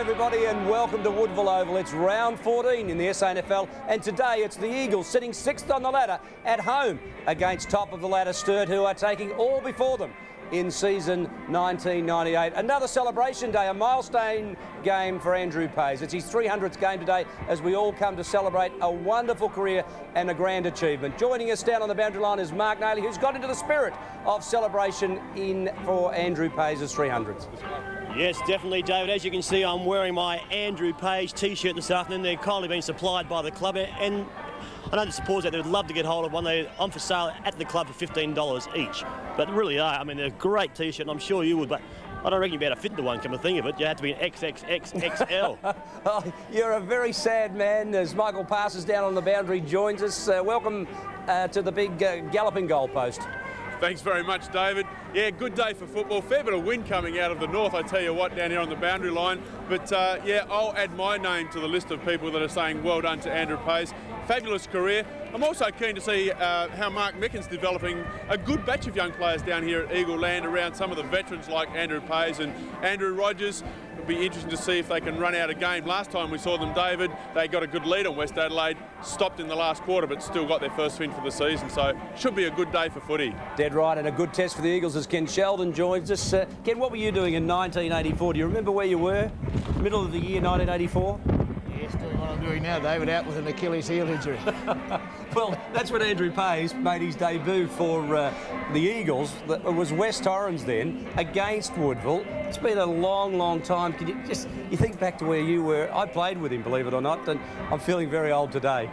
everybody, and welcome to Woodville Oval. It's round 14 in the SANFL, and today it's the Eagles sitting 6th on the ladder at home against top of the ladder Sturt, who are taking all before them in season 1998. Another celebration day, a milestone game for Andrew Pays. It's his 300th game today as we all come to celebrate a wonderful career and a grand achievement. Joining us down on the boundary line is Mark Nayley, who's got into the spirit of celebration in for Andrew Pays' 300th. Yes, definitely, David. As you can see, I'm wearing my Andrew Page t-shirt this afternoon. They're kindly being supplied by the club, and I know the supporters out there would love to get hold of one. They're on for sale at the club for $15 each. But really are. I mean, they're a great t-shirt, and I'm sure you would, but I don't reckon you'd be able to fit into one, come to think of it. You have to be an XXXXL. Oh, you're a very sad man as Michael Parsons down on the boundary joins us. Welcome to the big galloping goalpost. Thanks very much, David. Yeah, good day for football. Fair bit of wind coming out of the north, I tell you what, down here on the boundary line. But yeah, I'll add my name to the list of people that are saying well done to Andrew Pays. Fabulous career. I'm also keen to see how Mark Micken's developing a good batch of young players down here at Eagle Land around some of the veterans like Andrew Pays and Andrew Rogers. It'll be interesting to see if they can run out a game. Last time we saw them, David, they got a good lead on West Adelaide, stopped in the last quarter, but still got their first win for the season. So should be a good day for footy. Dead right, and a good test for the Eagles as Ken Sheldon joins us. Ken, what were you doing in 1984? Do you remember where you were? Middle of the year 1984? Yes, doing what I'm doing now, David, out with an Achilles heel injury. Well, that's when Andrew Pays made his debut for the Eagles. It was West Torrens then, against Woodville. It's been a long, long time. Can you think back to where you were? I played with him, believe it or not, and I'm feeling very old today.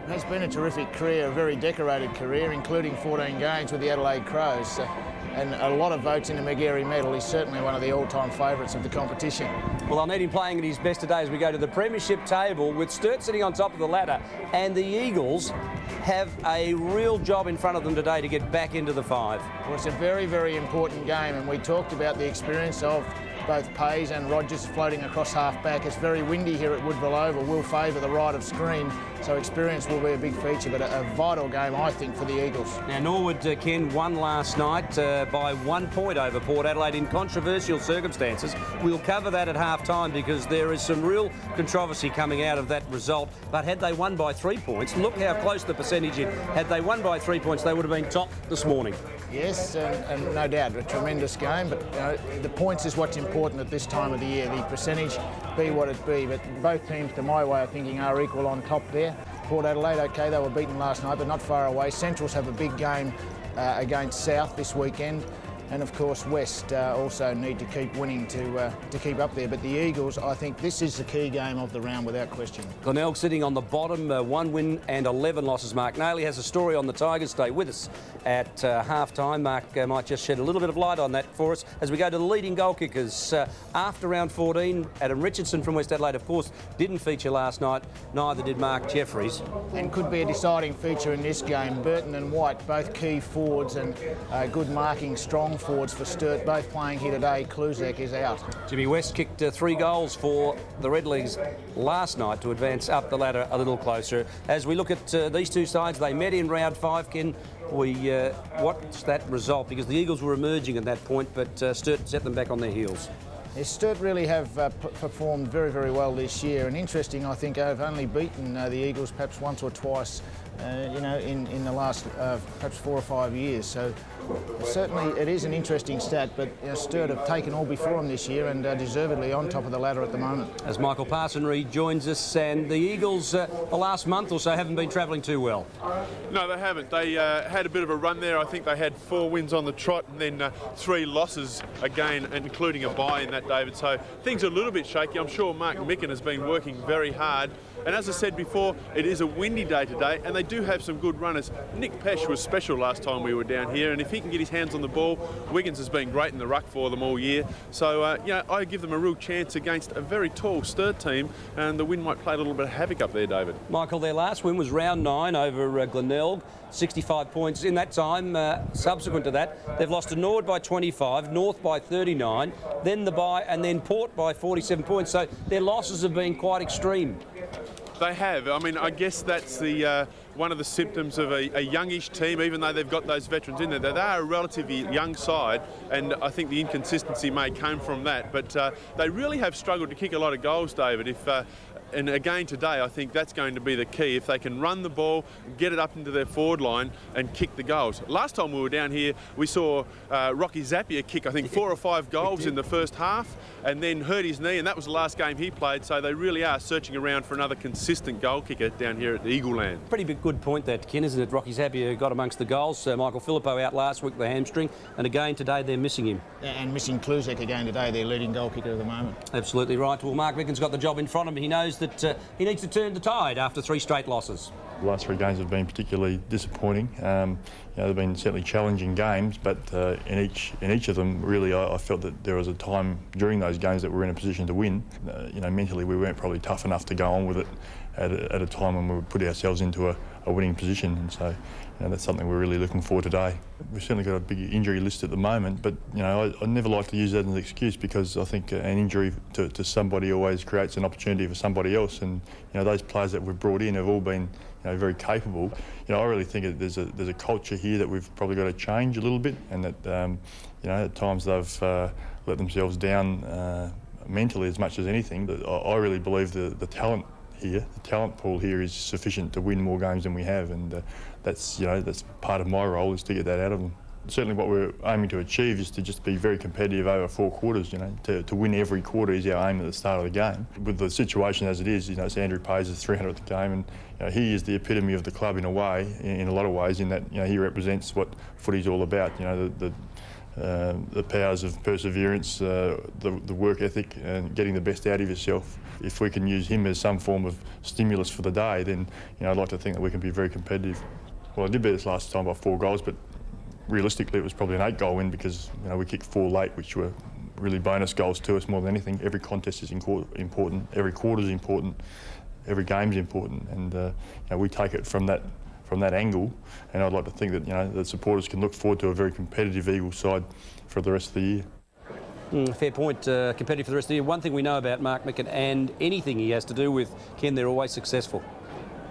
It's been a terrific career, a very decorated career, including 14 games with the Adelaide Crows. And a lot of votes in the McGarry medal. He's certainly one of the all-time favourites of the competition. Well, I'll need him playing at his best today as we go to the premiership table with Sturt sitting on top of the ladder, and the Eagles have a real job in front of them today to get back into the five. Well, it's a very, very important game, and we talked about the experience of both Pays and Rogers floating across half-back. It's very windy here at Woodville Oval, will favour the right of screen, so experience will be a big feature, but a vital game, I think, for the Eagles. Now, Norwood, Ken, won last night by 1 point over Port Adelaide in controversial circumstances. We'll cover that at half-time because there is some real controversy coming out of that result, but had they won by 3 points, look how close the percentage is. Had they won by 3 points, they would have been top this morning. Yes, and no doubt, a tremendous game, but the points is what's important at this time of the year. The percentage be what it be, but both teams, to my way of thinking, are equal on top there. Port Adelaide, okay, they were beaten last night, but not far away. Centrals have a big game against South this weekend. And of course West also need to keep winning to keep up there. But the Eagles, I think this is the key game of the round without question. Glenelg sitting on the bottom, 1 win and 11 losses. Mark Nayley has a story on the Tigers. Stay with us at half-time. Mark might just shed a little bit of light on that for us as we go to the leading goal kickers. After round 14, Adam Richardson from West Adelaide, of course, didn't feature last night. Neither did Mark Jeffries. And could be a deciding feature in this game. Burton and White, both key forwards and good marking, strong forwards for Sturt, both playing here today. Kluzak is out. Jimmy West kicked 3 goals for the Redlegs last night to advance up the ladder a little closer. As we look at these two sides, they met in round 5. Ken, we watched that result because the Eagles were emerging at that point, but Sturt set them back on their heels. Yes, Sturt really have performed very, very well this year, and interesting, I think I've only beaten the Eagles perhaps once or twice, you know, in the last perhaps 4 or 5 years. So certainly it is an interesting stat, but Sturt have taken all before them this year and deservedly on top of the ladder at the moment. As Michael Parson rejoins us, and the Eagles the last month or so haven't been travelling too well. No, they haven't. They had a bit of a run there. I think they had 4 wins on the trot and then 3 losses again, including a bye in that, David. So things are a little bit shaky. I'm sure Mark Micken has been working very hard. And as I said before, it is a windy day today, and they do have some good runners. Nick Pesh was special last time we were down here, and if he can get his hands on the ball, Wiggins has been great in the ruck for them all year. So, you know, I give them a real chance against a very tall Sturt team, and the wind might play a little bit of havoc up there, David. Michael, their last win was round 9 over Glenelg, 65 points. In that time, subsequent to that, they've lost to Norwood by 25, North by 39, then the bye, and then Port by 47 points. So their losses have been quite extreme. They have. I mean, I guess that's the one of the symptoms of a youngish team, even though they've got those veterans in there. They are a relatively young side, and I think the inconsistency may come from that. But they really have struggled to kick a lot of goals, David. And again today, I think that's going to be the key. If they can run the ball, get it up into their forward line and kick the goals. Last time we were down here, we saw Rocky Zapier kick, I think, 4 or 5 goals in the first half and then hurt his knee, and that was the last game he played. So they really are searching around for another consistent goal kicker down here at the Eagle Land. Pretty good point that, Ken, isn't it? Rocky Zapier got amongst the goals. Michael Filippo out last week with the hamstring, and again today they're missing him. And missing Kluzek again today, their leading goal kicker at the moment. Absolutely right. Well, Mark Micken's got the job in front of him. He knows that he needs to turn the tide after 3 straight losses. The last 3 games have been particularly disappointing. They've been certainly challenging games, but in each of them, really, I felt that there was a time during those games that we were in a position to win. Mentally, we weren't probably tough enough to go on with it at a time when we would put ourselves into a winning position, and so that's something we're really looking for today. We've certainly got a big injury list at the moment, but I never like to use that as an excuse, because I think an injury to somebody always creates an opportunity for somebody else, and those players that we've brought in have all been very capable. I really think there's a culture here that we've probably got to change a little bit, and that at times they've let themselves down mentally as much as anything. I really believe the talent here, the talent pool here, is sufficient to win more games than we have, and that's part of my role, is to get that out of them. Certainly what we're aiming to achieve is to just be very competitive over 4 quarters. To win every quarter is our aim at the start of the game. With the situation as it is, it's Andrew Pay's 300th game, and he is the epitome of the club in a way, in a lot of ways, in that he represents what footy's all about. The powers of perseverance, the work ethic, and getting the best out of yourself. If we can use him as some form of stimulus for the day, then I'd like to think that we can be very competitive. Well, I did beat us last time by 4 goals, but realistically it was probably an 8-goal win, because we kicked 4 late, which were really bonus goals to us more than anything. Every contest is important, every quarter is important, every game's important, and we take it from that angle, and I'd like to think that the supporters can look forward to a very competitive Eagles side for the rest of the year. Fair point, competitive for the rest of the year. One thing we know about Mark Micken, and anything he has to do with, Ken, they're always successful.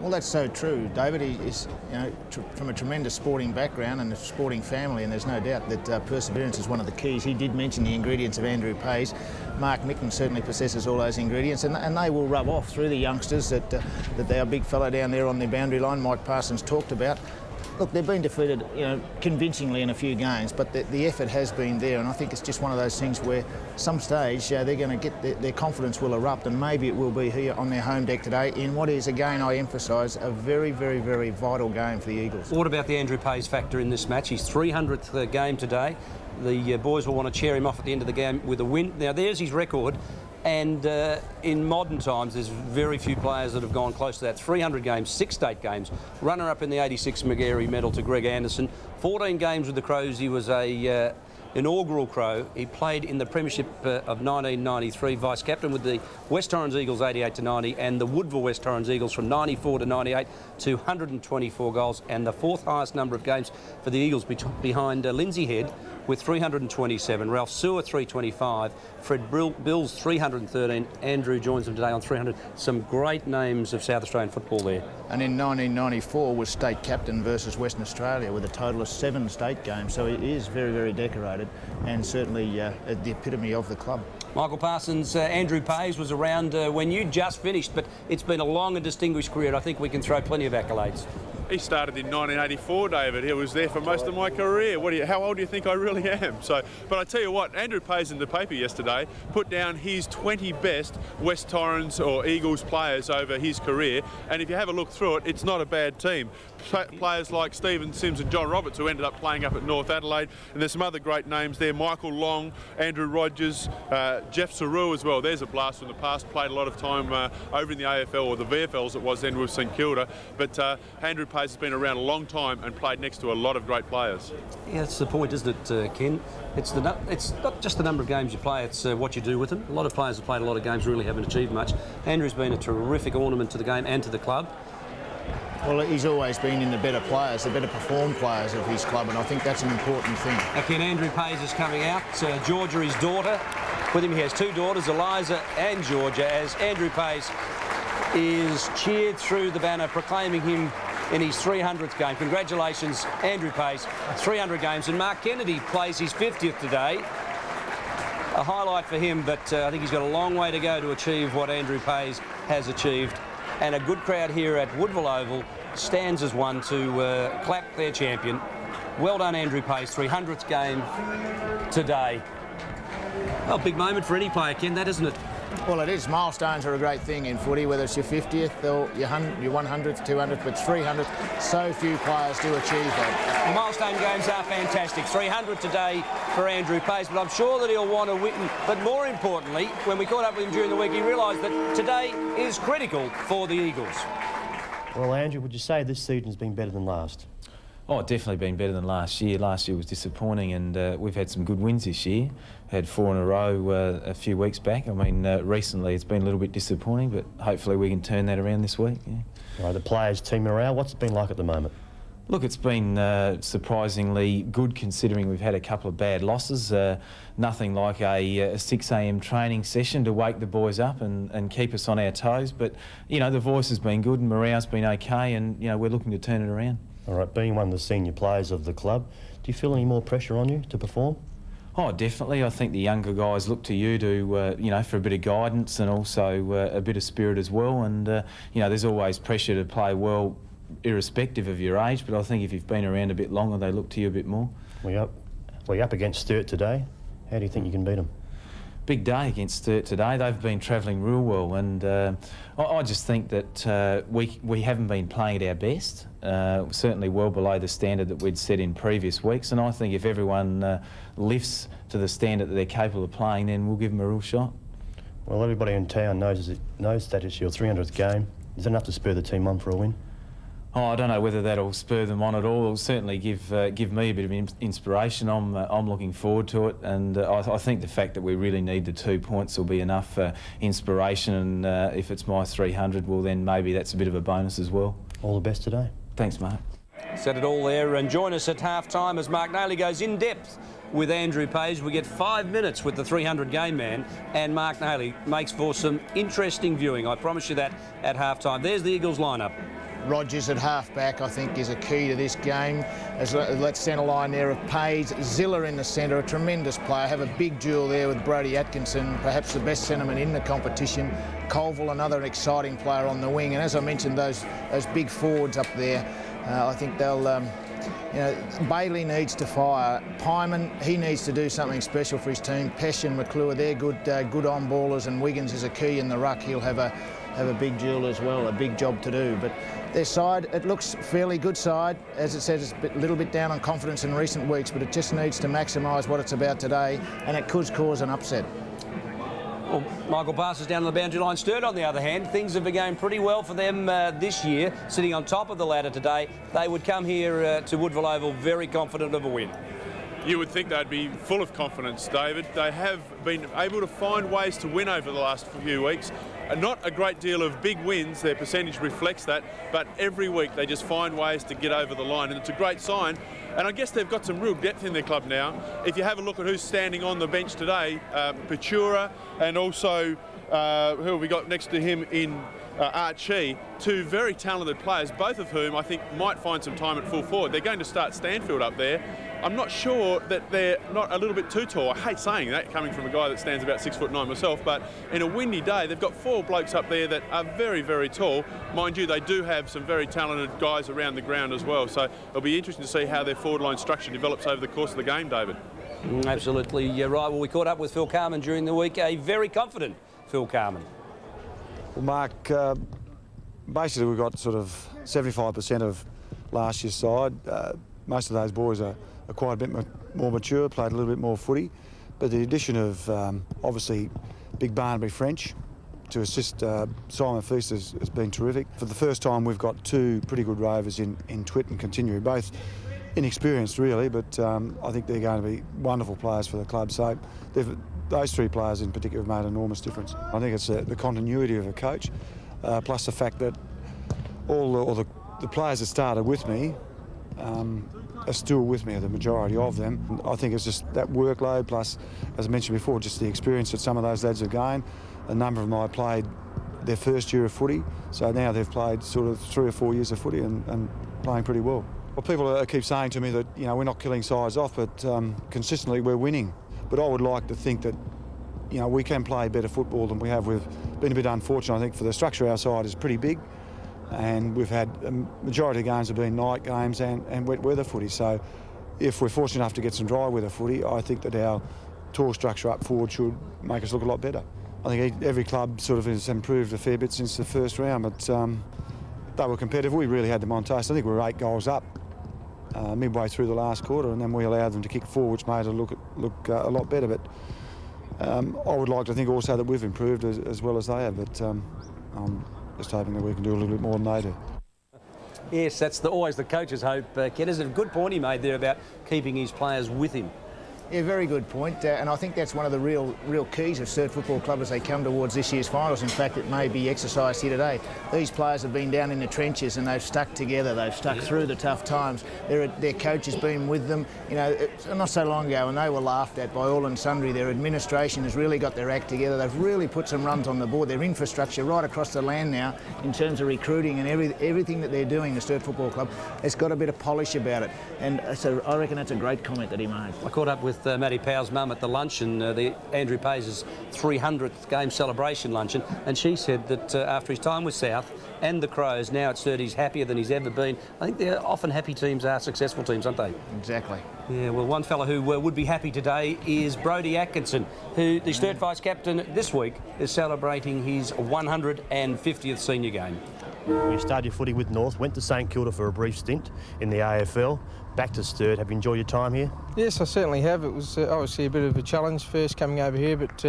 Well, that's so true, David. He is from a tremendous sporting background and a sporting family, and there's no doubt that perseverance is one of the keys. He did mention the ingredients of Andrew Pay's. Mark Micken certainly possesses all those ingredients, and they will rub off through the youngsters that our big fella down there on the boundary line, Mike Parsons, talked about. Look, they've been defeated, convincingly in a few games, but the effort has been there, and I think it's just one of those things where some stage they're going to get their confidence will erupt, and maybe it will be here on their home deck today in what is, again, I emphasise, a very, very, very vital game for the Eagles. What about the Andrew Pay's factor in this match? His 300th game today. The boys will want to cheer him off at the end of the game with a win. Now, there's his record. And in modern times, there's very few players that have gone close to that. 300 games, 6 state games, runner-up in the 86 McGarry medal to Greg Anderson. 14 games with the Crows. He was a inaugural Crow. He played in the Premiership of 1993, vice-captain with the West Torrens Eagles 88 to 90, and the Woodville West Torrens Eagles from 94 to 98, 224 goals, and the 4th highest number of games for the Eagles behind Lindsay Head with 327, Ralph Sewer 325, Fred Bills 313, Andrew joins them today on 300. Some great names of South Australian football there. And in 1994 was state captain versus Western Australia with a total of 7 state games, so he is very, very decorated, and certainly the epitome of the club. Michael Parsons, Andrew Pay's was around when you just finished, but it's been a long and distinguished career. I think we can throw plenty of accolades. He started in 1984, David. He was there for most of my career. How old do you think I really am? But I tell you what, Andrew Pay's in the paper yesterday put down his 20 best West Torrens or Eagles players over his career, and if you have a look through it, it's not a bad team. Players like Stephen Sims and John Roberts, who ended up playing up at North Adelaide, and there's some other great names there. Michael Long, Andrew Rogers, Jeff Saru as well. There's a blast from the past. Played a lot of time over in the AFL, or the VFL as it was then, with St Kilda. But Andrew Pay's has been around a long time and played next to a lot of great players. Yeah, that's the point, isn't it, Ken? It's not just the number of games you play, it's what you do with them. A lot of players have played a lot of games, really haven't achieved much. Andrew's been a terrific ornament to the game and to the club. Well, he's always been in the better players, the better performed players of his club, and I think that's an important thing. Again, Andrew Pay's is coming out. Georgia, his daughter. With him, he has 2 daughters, Eliza and Georgia, as Andrew Pay's is cheered through the banner, proclaiming him in his 300th game. Congratulations, Andrew Pace, 300 games. And Mark Kennedy plays his 50th today. A highlight for him, but I think he's got a long way to go to achieve what Andrew Pace has achieved. And a good crowd here at Woodville Oval stands as one to clap their champion. Well done, Andrew Pace, 300th game today. Oh, big moment for any player, Ken, that isn't it? Well, it is. Milestones are a great thing in footy, whether it's your 50th or your 100th, 200th, but 300th, so few players do achieve that. The milestone games are fantastic. 300 today for Andrew Pace, but I'm sure that he'll want to win. But more importantly, when we caught up with him during the week, he realised that today is critical for the Eagles. Well, Andrew, would you say this season has been better than last? Oh, definitely been better than last year. Last year was disappointing, and we've had some good wins this year. Had 4 in a row a few weeks back. I mean, recently it's been a little bit disappointing, but hopefully we can turn that around this week. Yeah. Right, the players' team morale, what's it been like at the moment? Look, it's been surprisingly good considering we've had a couple of bad losses. Nothing like a 6 a.m. training session to wake the boys up and keep us on our toes. But, you know, the voice has been good and morale's been okay, and, you know, we're looking to turn it around. All right, being one of the senior players of the club, do you feel any more pressure on you to perform? Oh, definitely. I think the younger guys look to you to, you know, for a bit of guidance and also a bit of spirit as well. And, you know, there's always pressure to play well, irrespective of your age. But I think if you've been around a bit longer, they look to you a bit more. We're up against Sturt today. How do you think you can beat them? Big day against Sturt today. They've been travelling real well, and I just think that we haven't been playing at our best. Certainly well below the standard that we'd set in previous weeks, and I think if everyone lifts to the standard that they're capable of playing, then we'll give them a real shot. Well, everybody in town knows that it's your 300th game. Is that enough to spur the team on for a win? Oh, I don't know whether that'll spur them on at all. It'll certainly give me a bit of inspiration. I'm looking forward to it, and I think the fact that we really need the 2 points will be enough inspiration. And if it's my 300, well then maybe that's a bit of a bonus as well. All the best today. Thanks, Mark. Said it all there, and join us at half-time as Mark Nayley goes in depth with Andrew Page. We get 5 minutes with the 300 game man, and Mark Nayley makes for some interesting viewing. I promise you that at half-time. There's the Eagles lineup. Rogers at half-back, I think, is a key to this game. As that centre line there of Page, Ziller in the centre, a tremendous player. Have a big duel there with Brodie Atkinson, perhaps the best centreman in the competition. Colville, another exciting player on the wing. And as I mentioned, those big forwards up there, I think they'll... you know, Bailey needs to fire. Pyman, he needs to do something special for his team. Pesh and McClure, they're good on-ballers, and Wiggins is a key in the ruck. He'll have a big duel as well, a big job to do. But their side, it looks fairly good side. As it says, it's a little bit down on confidence in recent weeks, but it just needs to maximise what it's about today, and it could cause an upset. Well, Michael passes down to the boundary line. Sturt, on the other hand, things have been going pretty well for them this year, sitting on top of the ladder today. They would come here to Woodville Oval very confident of a win. You would think they'd be full of confidence, David. They have been able to find ways to win over the last few weeks. Not a great deal of big wins, their percentage reflects that, but every week they just find ways to get over the line, and it's a great sign. And I guess they've got some real depth in their club now. If you have a look at who's standing on the bench today, Patura, and also who have we got next to him in Archie, 2 very talented players, both of whom I think might find some time at full forward. They're going to start Stanfield up there. I'm not sure that they're not a little bit too tall. I hate saying that, coming from a guy that stands about 6'9" myself, but in a windy day, they've got 4 blokes up there that are very, very tall. Mind you, they do have some very talented guys around the ground as well, so it'll be interesting to see how their forward line structure develops over the course of the game, David. Absolutely, you're right. Well, we caught up with Phil Carman during the week, a very confident Phil Carman. Well, Mark, basically we've got sort of 75% of last year's side. Most of those boys are quite a bit more mature, played a little bit more footy. But the addition of, obviously, Big Barnaby French to assist Simon Feast has been terrific. For the first time, we've got 2 pretty good rovers in Twit and Continue, both inexperienced really, but I think they're going to be wonderful players for the club. So those 3 players in particular have made an enormous difference. I think it's the continuity of a coach, plus the fact that all the players that started with me are still with me, the majority of them. I think it's just that workload, plus, as I mentioned before, just the experience that some of those lads have gained. A number of them I played their first year of footy, so now they've played sort of 3 or 4 years of footy and playing pretty well. Well, people keep saying to me that, you know, we're not killing sides off, but consistently we're winning. But I would like to think that, you know, we can play better football than we have. We've been a bit unfortunate, I think, for the structure of our side is pretty big, and we've had a majority of games have been night games and wet weather footy. So if we're fortunate enough to get some dry weather footy, I think that our tall structure up forward should make us look a lot better. I think every club sort of has improved a fair bit since the first round, but they were competitive. We really had them on taste. I think we were 8 goals up midway through the last quarter, and then we allowed them to kick 4, which made it look a lot better. But I would like to think also that we've improved as well as they have, but I'm just hoping that we can do a little bit more than they do. Yes, that's always the coach's hope. Ken, is a good point he made there about keeping his players with him. Yeah, very good point, and I think that's one of the real keys of Sturt Football Club as they come towards this year's finals. In fact, it may be exercised here today. These players have been down in the trenches and they've stuck together. They've stuck through the tough times. Their coach has been with them. You know, not so long ago, and they were laughed at by all and sundry. Their administration has really got their act together. They've really put some runs on the board. Their infrastructure right across the land now, in terms of recruiting and everything that they're doing, the Sturt Football Club, has got a bit of polish about it. And so I reckon that's a great comment that he made. I caught up with Matty Powell's mum at the luncheon, the Andrew Pay's 300th game celebration luncheon, and she said that after his time with South and the Crows, now at Sturt, he's happier than he's ever been. I think they're often happy teams are successful teams, aren't they? Exactly. Yeah, well, one fella who would be happy today is Brodie Atkinson, who the Sturt vice captain this week is celebrating his 150th senior game. You started your footy with North, went to St Kilda for a brief stint in the AFL, back to Sturt. Have you enjoyed your time here? Yes, I certainly have. It was obviously a bit of a challenge first coming over here, but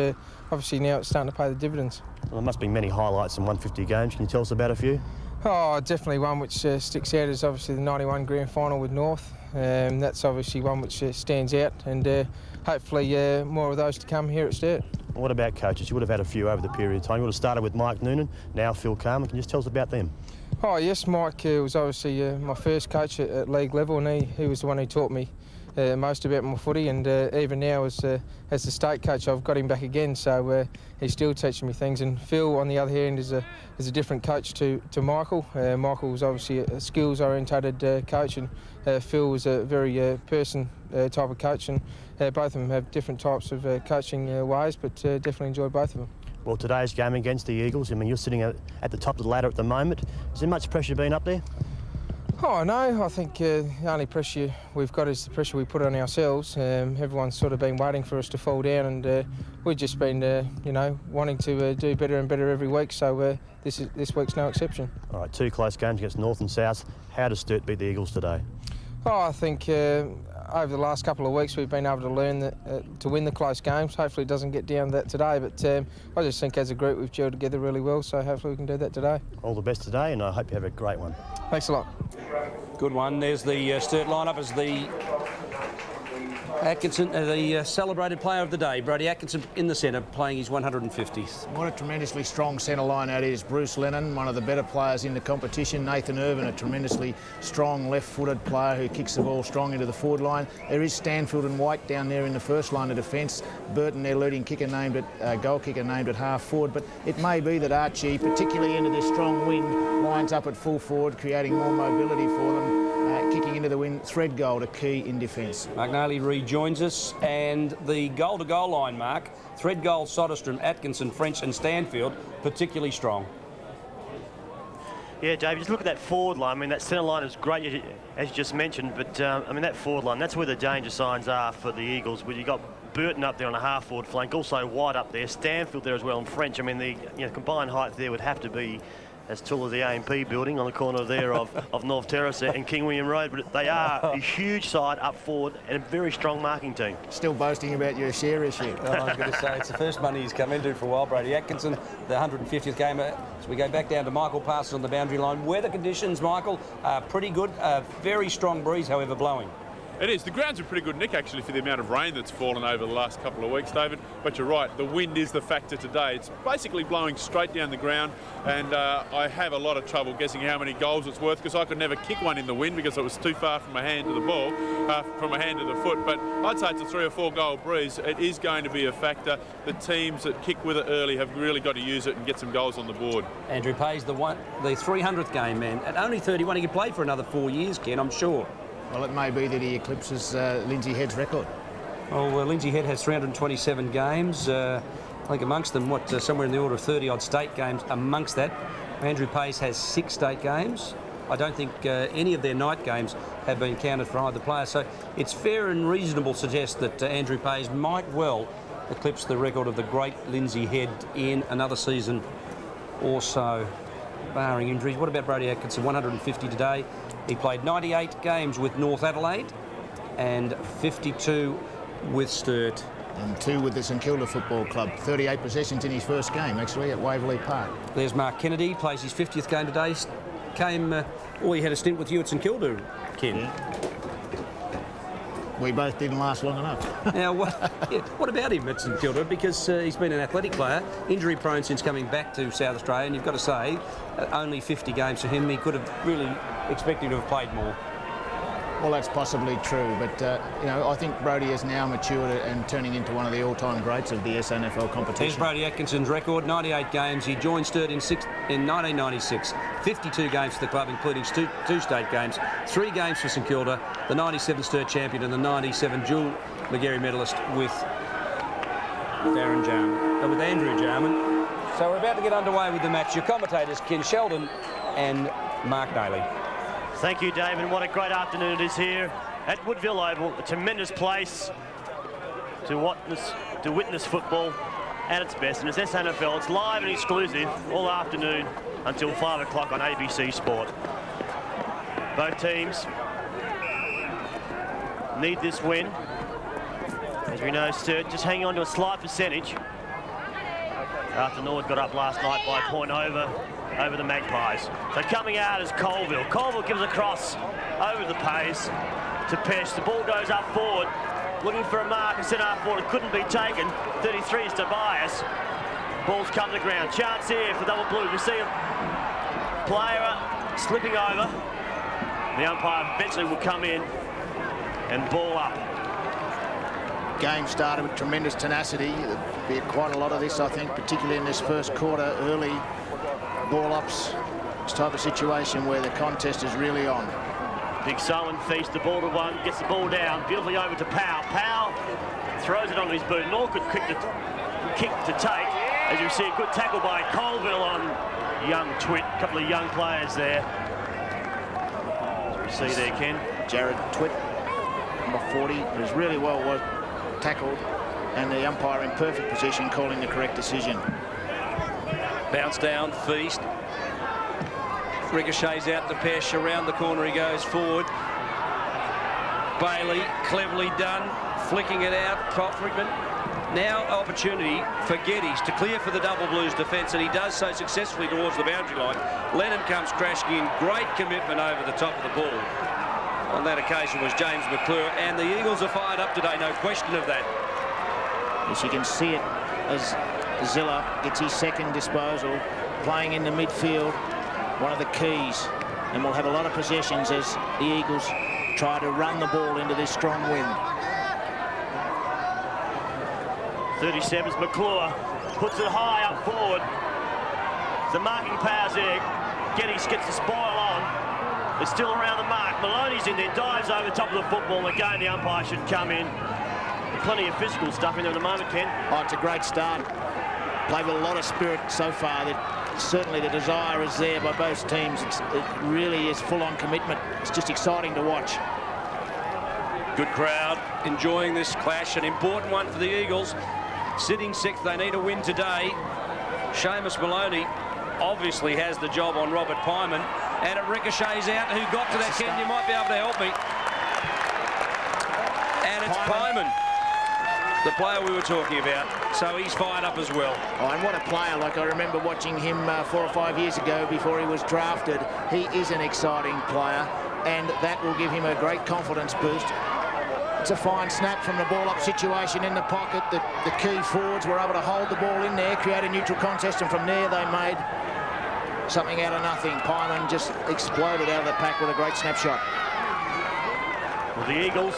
obviously now it's starting to pay the dividends. Well, there must be many highlights in 150 games. Can you tell us about a few? Oh, definitely one which sticks out is obviously the 91 grand final with North. That's obviously one which stands out, and hopefully more of those to come here at Sturt. What about coaches? You would have had a few over the period of time. You would have started with Mike Noonan, now Phil Carman. Can you just tell us about them? Oh yes, Mike was obviously my first coach at league level, and he was the one who taught me most about my footy, and even now as the state coach I've got him back again, so he's still teaching me things. And Phil on the other hand is a different coach to Michael. Michael was obviously a skills orientated coach, and Phil was a very person type of coach, and both of them have different types of coaching ways, but definitely enjoy both of them. Well, today's game against the Eagles, I mean, you're sitting at the top of the ladder at the moment. Is there much pressure being up there? Oh no, I think the only pressure we've got is the pressure we put on ourselves. Everyone's sort of been waiting for us to fall down, and we've just been, you know, wanting to do better and better every week. So this week's no exception. All right, 2 close games against North and South. How does Sturt beat the Eagles today? Oh, I think over the last couple of weeks we've been able to learn that, to win the close games. Hopefully it doesn't get down to that today, but I just think as a group we've gelled together really well, so hopefully we can do that today. All the best today, and I hope you have a great one. Thanks a lot. Good one. There's the Sturt lineup as the Atkinson, the celebrated player of the day, Brodie Atkinson in the centre, playing his 150th. What a tremendously strong centre line that is. Bruce Lennon, one of the better players in the competition. Nathan Irvin, a tremendously strong left-footed player who kicks the ball strong into the forward line. There is Stanfield and White down there in the first line of defence. Burton, their leading kicker, goal kicker, named at half forward. But it may be that Archie, particularly into this strong wind, lines up at full forward, creating more mobility for them. Kicking into the wind, thread goal to key in defence. Mark Naley rejoins us, and the goal-to-goal line, Mark, thread goal, Soderstrom, Atkinson, French and Stanfield, particularly strong. Yeah, Dave, just look at that forward line. I mean, that centre line is great, as you just mentioned, but I mean, that forward line, that's where the danger signs are for the Eagles. Where you got Burton up there on a half-forward flank, also White up there, Stanfield there as well, and French. I mean, the combined height there would have to be as tall as the AMP building on the corner there of North Terrace and King William Road, but they are a huge side up forward and a very strong marking team. Still boasting about your share issue. Oh, I was going to say, it's the first money he's come into for a while, Brodie Atkinson, the 150th game. So we go back down to Michael Parsons on the boundary line. Weather conditions, Michael, are pretty good. A very strong breeze, however, blowing. It is. The ground's in pretty good nick, actually, for the amount of rain that's fallen over the last couple of weeks, David. But you're right, the wind is the factor today. It's basically blowing straight down the ground, and I have a lot of trouble guessing how many goals it's worth, because I could never kick one in the wind because it was too far from my hand to the ball, from my hand to the foot. But I'd say it's a 3 or 4 goal breeze. It is going to be a factor. The teams that kick with it early have really got to use it and get some goals on the board. Andrew Pay's the 300th game man. At only 31, he could play for another 4 years, Ken, I'm sure. Well, it may be that he eclipses Lindsay Head's record. Oh, well, Lindsay Head has 327 games. I think amongst them, somewhere in the order of 30-odd state games amongst that. Andrew Pace has 6 state games. I don't think any of their night games have been counted for either player. So it's fair and reasonable to suggest that Andrew Pace might well eclipse the record of the great Lindsay Head in another season or so, barring injuries. What about Brodie Atkinson? 150 today. He played 98 games with North Adelaide and 52 with Sturt. And 2 with the St Kilda Football Club. 38 possessions in his first game, actually, at Waverley Park. There's Mark Kennedy, plays his 50th game today. He had a stint with you at St Kilda, Ken. Yeah. We both didn't last long enough. Now, what about him at St Kilda? Because he's been an athletic player, injury-prone since coming back to South Australia, and you've got to say, only 50 games for him. He could have really expected to have played more. Well, that's possibly true, but I think Brodie is now matured and turning into one of the all-time greats of the SNFL competition. Here's Brodie Atkinson's record, 98 games. He joined Sturt in 1996. 52 games for the club, including 2 state games, 3 games for St Kilda, the 97 Sturt champion and the 97 dual Magarey medalist with Andrew Jarman. So we're about to get underway with the match. Your commentators, Ken Sheldon and Mark Daly. Thank you, David. What a great afternoon it is here at Woodville Oval. A tremendous place to witness football at its best. And it's SNFL. It's live and exclusive all afternoon until 5 o'clock on ABC Sport. Both teams need this win. As we know, Sturt just hanging on to a slight percentage after Norwood got up last night by a point over the Magpies. So coming out is Colville. Colville gives a cross over the pace to Pesh. The ball goes up forward, looking for a mark and sent up forward. It couldn't be taken. 33 is Tobias. Ball's come to the ground. Chance here for Double Blue. We see a player slipping over. The umpire eventually will come in and ball up. Game started with tremendous tenacity. There'll be quite a lot of this, I think, particularly in this first quarter, early ball-ups. This type of situation where the contest is really on. Big Solomon feeds the ball to one, gets the ball down, beautifully over to Powell. Powell throws it on his boot. An awkward kick to take. As you see, a good tackle by Colville on young Twitt. A couple of young players there. As we see there, Ken. Jared Twitt, number 40, is really well tackled, and the umpire in perfect position calling the correct decision. Bounce down, Feast. Ricochets out to Pesh. Around the corner he goes forward. Bailey, cleverly done. Flicking it out. Frickman. Now opportunity for Geddes to clear for the Double Blues defence, and he does so successfully towards the boundary line. Lennon comes crashing in. Great commitment over the top of the ball. On that occasion was James McClure, and the Eagles are fired up today, no question of that. As you can see it as Zilla gets his second disposal, playing in the midfield, one of the keys, and we'll have a lot of possessions as the Eagles try to run the ball into this strong wind. 37's McClure, puts it high up forward. The marking powers there. Geddes gets the spoil on. It's still around the mark. Maloney's in there, dives over the top of the football. Again, the umpire should come in. Plenty of physical stuff in there at the moment, Ken. Oh, it's a great start. Played with a lot of spirit so far. Certainly the desire is there by both teams. It really is full-on commitment. It's just exciting to watch. Good crowd enjoying this clash, an important one for the Eagles. Sitting sixth, they need a win today. Seamus Maloney obviously has the job on Robert Pyman, and it ricochets out. Who got to that, Ken? You might be able to help me. And it's Pyman, the player we were talking about. So he's fired up as well. Oh, and what a player. Like, I remember watching him 4 or 5 years ago before he was drafted. He is an exciting player, and that will give him a great confidence boost. It's a fine snap from the ball-up situation in the pocket. The key forwards were able to hold the ball in there, create a neutral contest, and from there they made something out of nothing. Pyman just exploded out of the pack with a great snapshot. Well, the Eagles,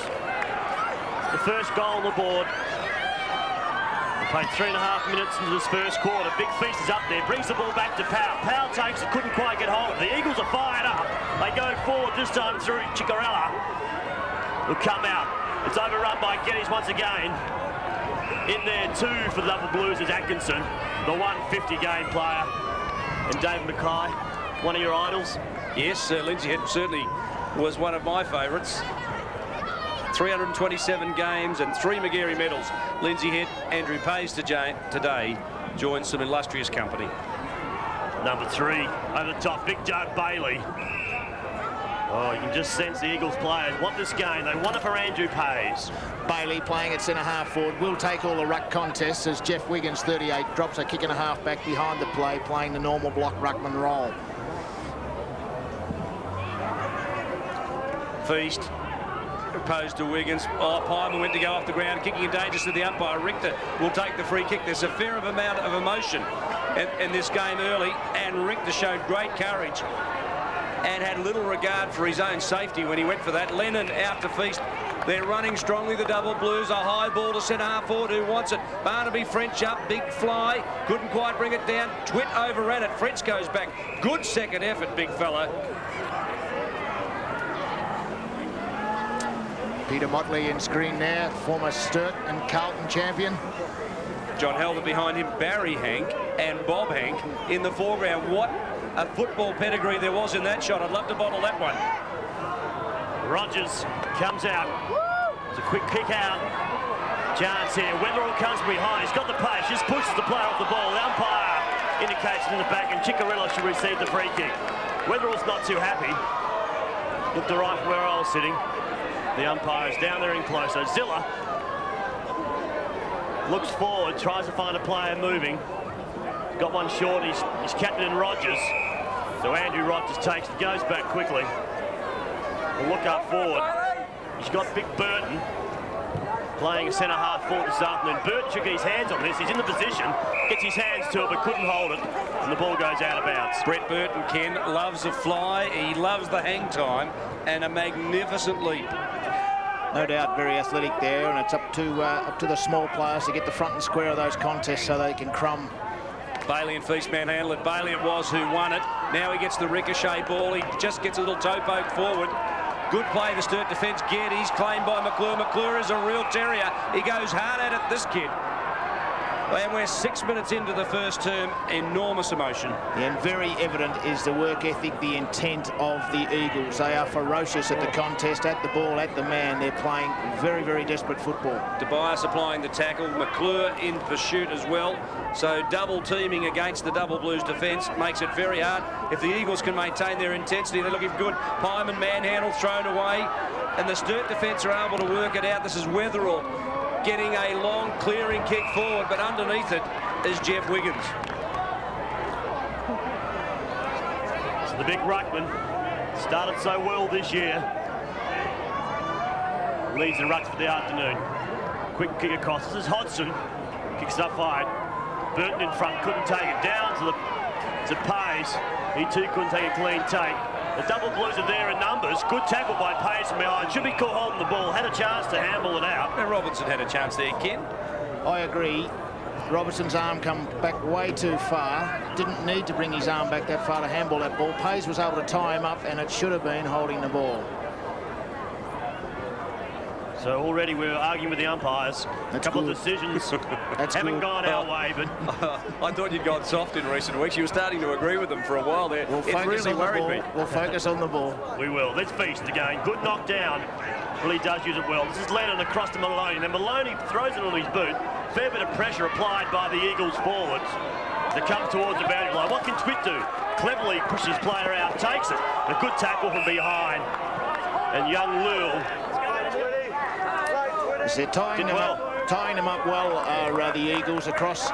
the first goal on the board. They played 3.5 minutes into this first quarter. Big Feast is up there, brings the ball back to Powell. Powell takes it, couldn't quite get hold of it. The Eagles are fired up. They go forward this time through Chicarella. Will come out. It's overrun by Geddes once again. In there too for the Double Blues is Atkinson, the 150 game player. And David Mackay, one of your idols? Yes, Lindsay Head certainly was one of my favourites. 327 games and 3 Magarey medals. Lindsay Head, Andrew Payes today joins some illustrious company. Number 3 over the top, Big Doug Bailey. Oh, you can just sense the Eagles players want this game. They want it for Andrew Payes. Bailey playing at centre-half forward will take all the ruck contests as Jeff Wiggins, 38, drops a kick and a half back behind the play, playing the normal block ruckman role. Feast opposed to Wiggins. Oh, Pyman went to go off the ground, kicking it dangerous to the umpire. Richter will take the free kick. There's a fair amount of emotion in this game early, and Richter showed great courage and had little regard for his own safety when he went for that. Lennon out to Feast. They're running strongly, the Double Blues. A high ball to centre-half forward. Who wants it? Barnaby French up, big fly. Couldn't quite bring it down. Twitt overran it. French goes back. Good second effort, big fella. Peter Motley in screen there, former Sturt and Carlton champion. John Halbert behind him, Barry Hank and Bob Hank in the foreground. What a football pedigree there was in that shot. I'd love to bottle that one. Rogers comes out. It's a quick kick out. Chance here. Wetherall comes behind. He's got the pace. Just pushes the player off the ball. The umpire indicates in the back, and Chicarella should receive the free kick. Wetherall's not too happy. Looked right from where I was sitting. The umpire is down there in closer. Zilla looks forward, tries to find a player moving. Got one short. He's captain Rogers. So Andrew Rogers takes it, goes back quickly. We'll look up forward. He's got Big Burton playing a centre-half forward this afternoon. Burton should get his hands on this. He's in the position, gets his hands to it, but couldn't hold it, and the ball goes out of bounds. Brett Burton, Ken, loves a fly. He loves the hang time and a magnificent leap. No doubt very athletic there, and it's up to the small players to get the front and square of those contests so they can crumb. Bailey and Feast manhandle it. Bailey it was who won it. Now he gets the ricochet ball. He just gets a little toe poke forward. Good play, the Sturt defence. Geddes claimed by McClure. McClure is a real terrier. He goes hard at it, this kid. And we're 6 minutes into the first term. Enormous emotion. And very evident is the work ethic, the intent of the Eagles. They are ferocious at the contest, at the ball, at the man. They're playing very, very desperate football. Tobias applying the tackle. McClure in pursuit as well. So double teaming against the Double Blues defence makes it very hard. If the Eagles can maintain their intensity, they're looking good. Pyman manhandle thrown away. And the Sturt defence are able to work it out. This is Wetherall getting a long clearing kick forward, but underneath it is Jeff Wiggins. So the big ruckman started so well this year. Leads the rucks for the afternoon. Quick kick across. This is Hodgson. Kicks it up high. Burton in front, couldn't take it down to Payes. He too couldn't take a clean take. The Double Blues are there in numbers. Good tackle by Payes from behind. Should be caught holding the ball. Had a chance to handle it out. And Robertson had a chance there, Ken. I agree. Robertson's arm come back way too far. Didn't need to bring his arm back that far to handle that ball. Payes was able to tie him up, and it should have been holding the ball. So already we're arguing with the umpires. That's a couple good. of decisions That's haven't good. gone our way, but I thought you'd gone soft in recent weeks. You were starting to agree with them for a while there. We'll it focus really on the worried ball. me. We'll focus on the ball. we will. Let's Feast again. Good knockdown. Really does use it well. This is Lennon across to Maloney. And then Maloney throws it on his boot. Fair bit of pressure applied by the Eagles forwards to come towards the boundary line. What can Twitt do? Cleverly pushes his player out, takes it. A good tackle from behind. And young Lul. They're tying them up well, the Eagles, across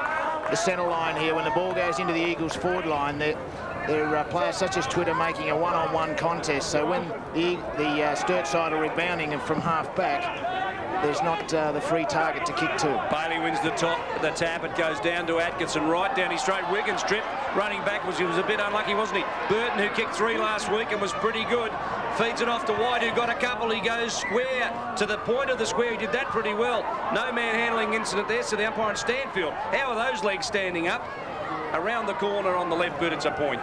the centre line here. When the ball goes into the Eagles' forward line, their players such as Twitt are making a one-on-one contest. So when the Sturt side are rebounding from half back, there's not the free target to kick to. Bailey wins the tap. It goes down to Atkinson, right down his straight. Wiggins tripped, running backwards. He was a bit unlucky, wasn't he? Burton, who kicked 3 last week and was pretty good, feeds it off to White, who got a couple. He goes square to the point of the square. He did that pretty well. No man-handling incident there, so the umpire in Stanfield. How are those legs standing up? Around the corner on the left boot, it's a point.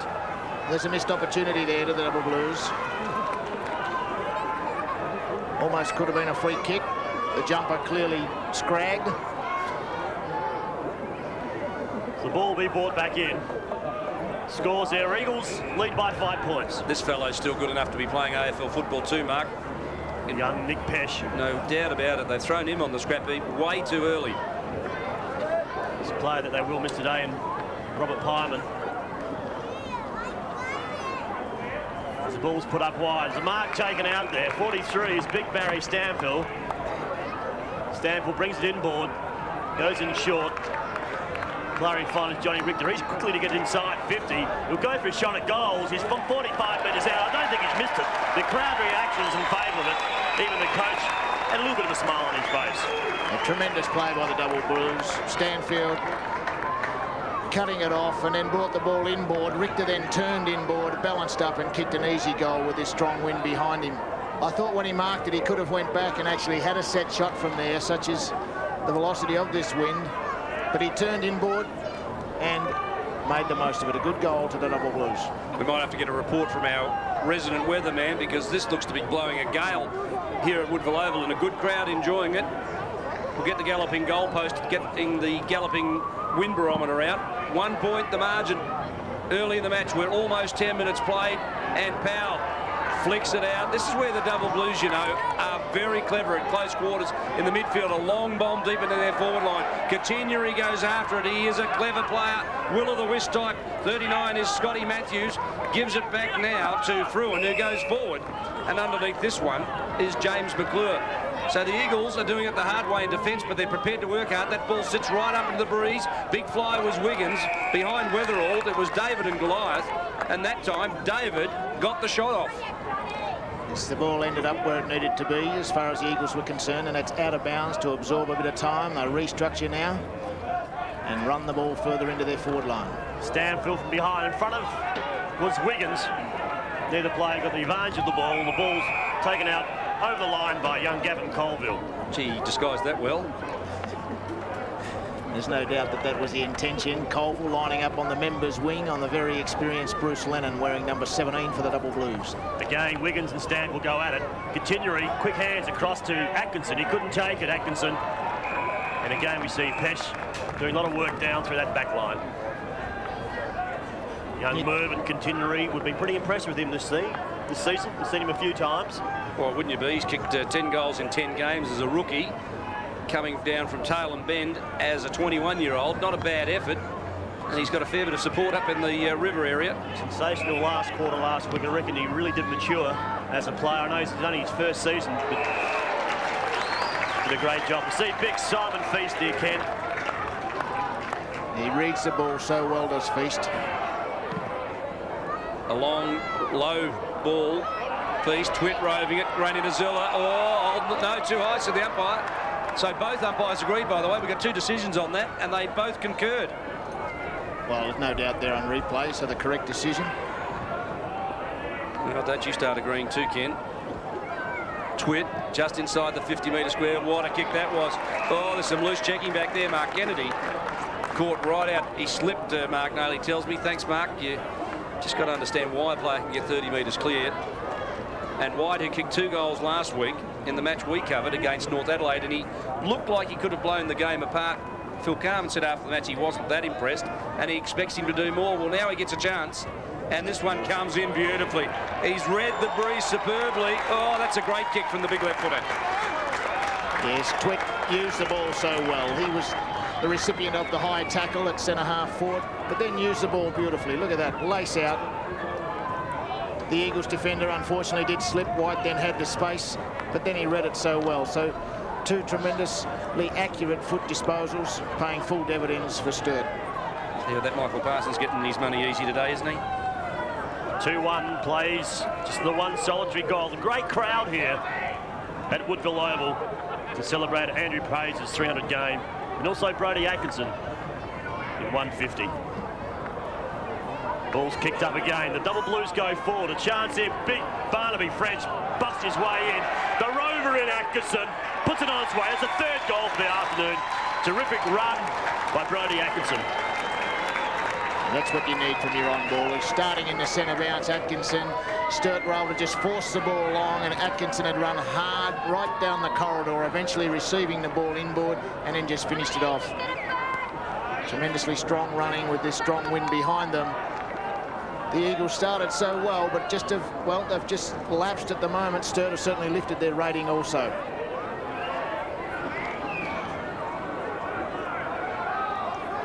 There's a missed opportunity there to the Double Blues. Almost could have been a free kick. The jumper clearly scragged. The ball will be brought back in. Scores there. Eagles lead by 5 points. This fellow's still good enough to be playing AFL football too, Mark. Young Nick Pesh. No doubt about it. They've thrown him on the scrap heap way too early. It's a player that they will miss today, and Robert Pyman. The ball's put up wide. There's a mark taken out there. 43 is Big Barry Stanfield. Stanfield brings it inboard. Goes in short. Clary finds Johnny Richter. He's quickly to get inside 50. He'll go for a shot at goals. He's from 45 metres out. I don't think he's missed it. The crowd reactions in favour of it. Even the coach had a little bit of a smile on his face. A tremendous play by the Double Blues. Stanfield cutting it off and then brought the ball inboard. Richter then turned inboard, balanced up and kicked an easy goal with this strong wind behind him. I thought when he marked it, he could have went back and actually had a set shot from there, such as the velocity of this wind. But he turned inboard and made the most of it. A good goal to the Double Blues. We might have to get a report from our resident weatherman, because this looks to be blowing a gale here at Woodville Oval, and a good crowd enjoying it. We'll get the galloping goalpost, getting the galloping wind barometer out. 1 point the margin early in the match. We're almost 10 minutes played, and Powell flicks it out. This is where the Double Blues, you know, are very clever at close quarters in the midfield. A long bomb deep into their forward line. Continuary goes after it. He is a clever player. Will-o'-the-wisp type. 39 is Scotty Matthews. Gives it back now to Fruin, who goes forward. And underneath this one is James McClure. So the Eagles are doing it the hard way in defence, but they're prepared to work hard. That ball sits right up into the breeze. Big fly was Wiggins. Behind Weatherald, it was David and Goliath. And that time, David got the shot off. Yes, the ball ended up where it needed to be as far as the Eagles were concerned, and it's out of bounds to absorb a bit of time. They restructure now and run the ball further into their forward line. Stanfield from behind. In front of was Wiggins. Neither player got the advantage of the ball, and the ball's taken out over the line by young Gavin Colville. Gee, he disguised that well. There's no doubt that that was the intention. Colville lining up on the members' wing on the very experienced Bruce Lennon, wearing number 17 for the Double Blues. Again, Wiggins and Stan will go at it. Continuary, quick hands across to Atkinson. He couldn't take it, Atkinson. And again, we see Pesh doing a lot of work down through that back line. Young Mervyn Continuary would be pretty impressed with him this season. We've seen him a few times. Well, wouldn't you be? He's kicked 10 goals in 10 games as a rookie, coming down from Tail and Bend as a 21-year-old. Not a bad effort. And he's got a fair bit of support up in the river area. Sensational last quarter last week. I reckon he really did mature as a player. I know he's only his first season, but did a great job. See big Simon Feast here, Ken. He reads the ball so well, does Feast. A long, low ball. Feast, Twit roving it, ran into Zilla. Oh, no, too high, said the umpire. So both umpires agreed, by the way. We got 2 decisions on that, and they both concurred. Well, there's no doubt they're on replay, so the correct decision. Well, don't you start agreeing too, Ken. Twit, just inside the 50-metre square. What a kick that was. Oh, there's some loose checking back there. Mark Kennedy caught right out. He slipped, Mark Nayley tells me. Thanks, Mark. You just got to understand why a player can get 30 metres cleared. And White, who kicked 2 goals last week in the match we covered against North Adelaide, and he looked like he could have blown the game apart. Phil Carman said after the match he wasn't that impressed, and he expects him to do more. Well, now he gets a chance, and this one comes in beautifully. He's read the breeze superbly. Oh, that's a great kick from the big left footer. Yes, Twit used the ball so well. He was the recipient of the high tackle at centre-half forward, but then used the ball beautifully. Look at that, lace out. The Eagles defender unfortunately did slip. White then had the space, but then he read it so well. So 2 tremendously accurate foot disposals, paying full dividends for Sturt. Yeah, that Michael Parsons getting his money easy today, isn't he? 2-1 plays, just the one solitary goal. The great crowd here at Woodville Oval. to celebrate Andrew Page's 300 game, and also Brody Atkinson in 150. Ball's kicked up again. The double blues go forward. A chance here. Big Barnaby French busts his way in. The rover in Atkinson puts it on its way. It's the third goal for the afternoon. Terrific run by Brody Atkinson. That's what you need from your on-ballers. Starting in the centre bounce, Atkinson. Sturt were able to just force the ball along, and Atkinson had run hard right down the corridor, eventually receiving the ball inboard and then just finished it off. Tremendously strong running with this strong wind behind them. The Eagles started so well, but they've just lapsed at the moment. Sturt have certainly lifted their rating also.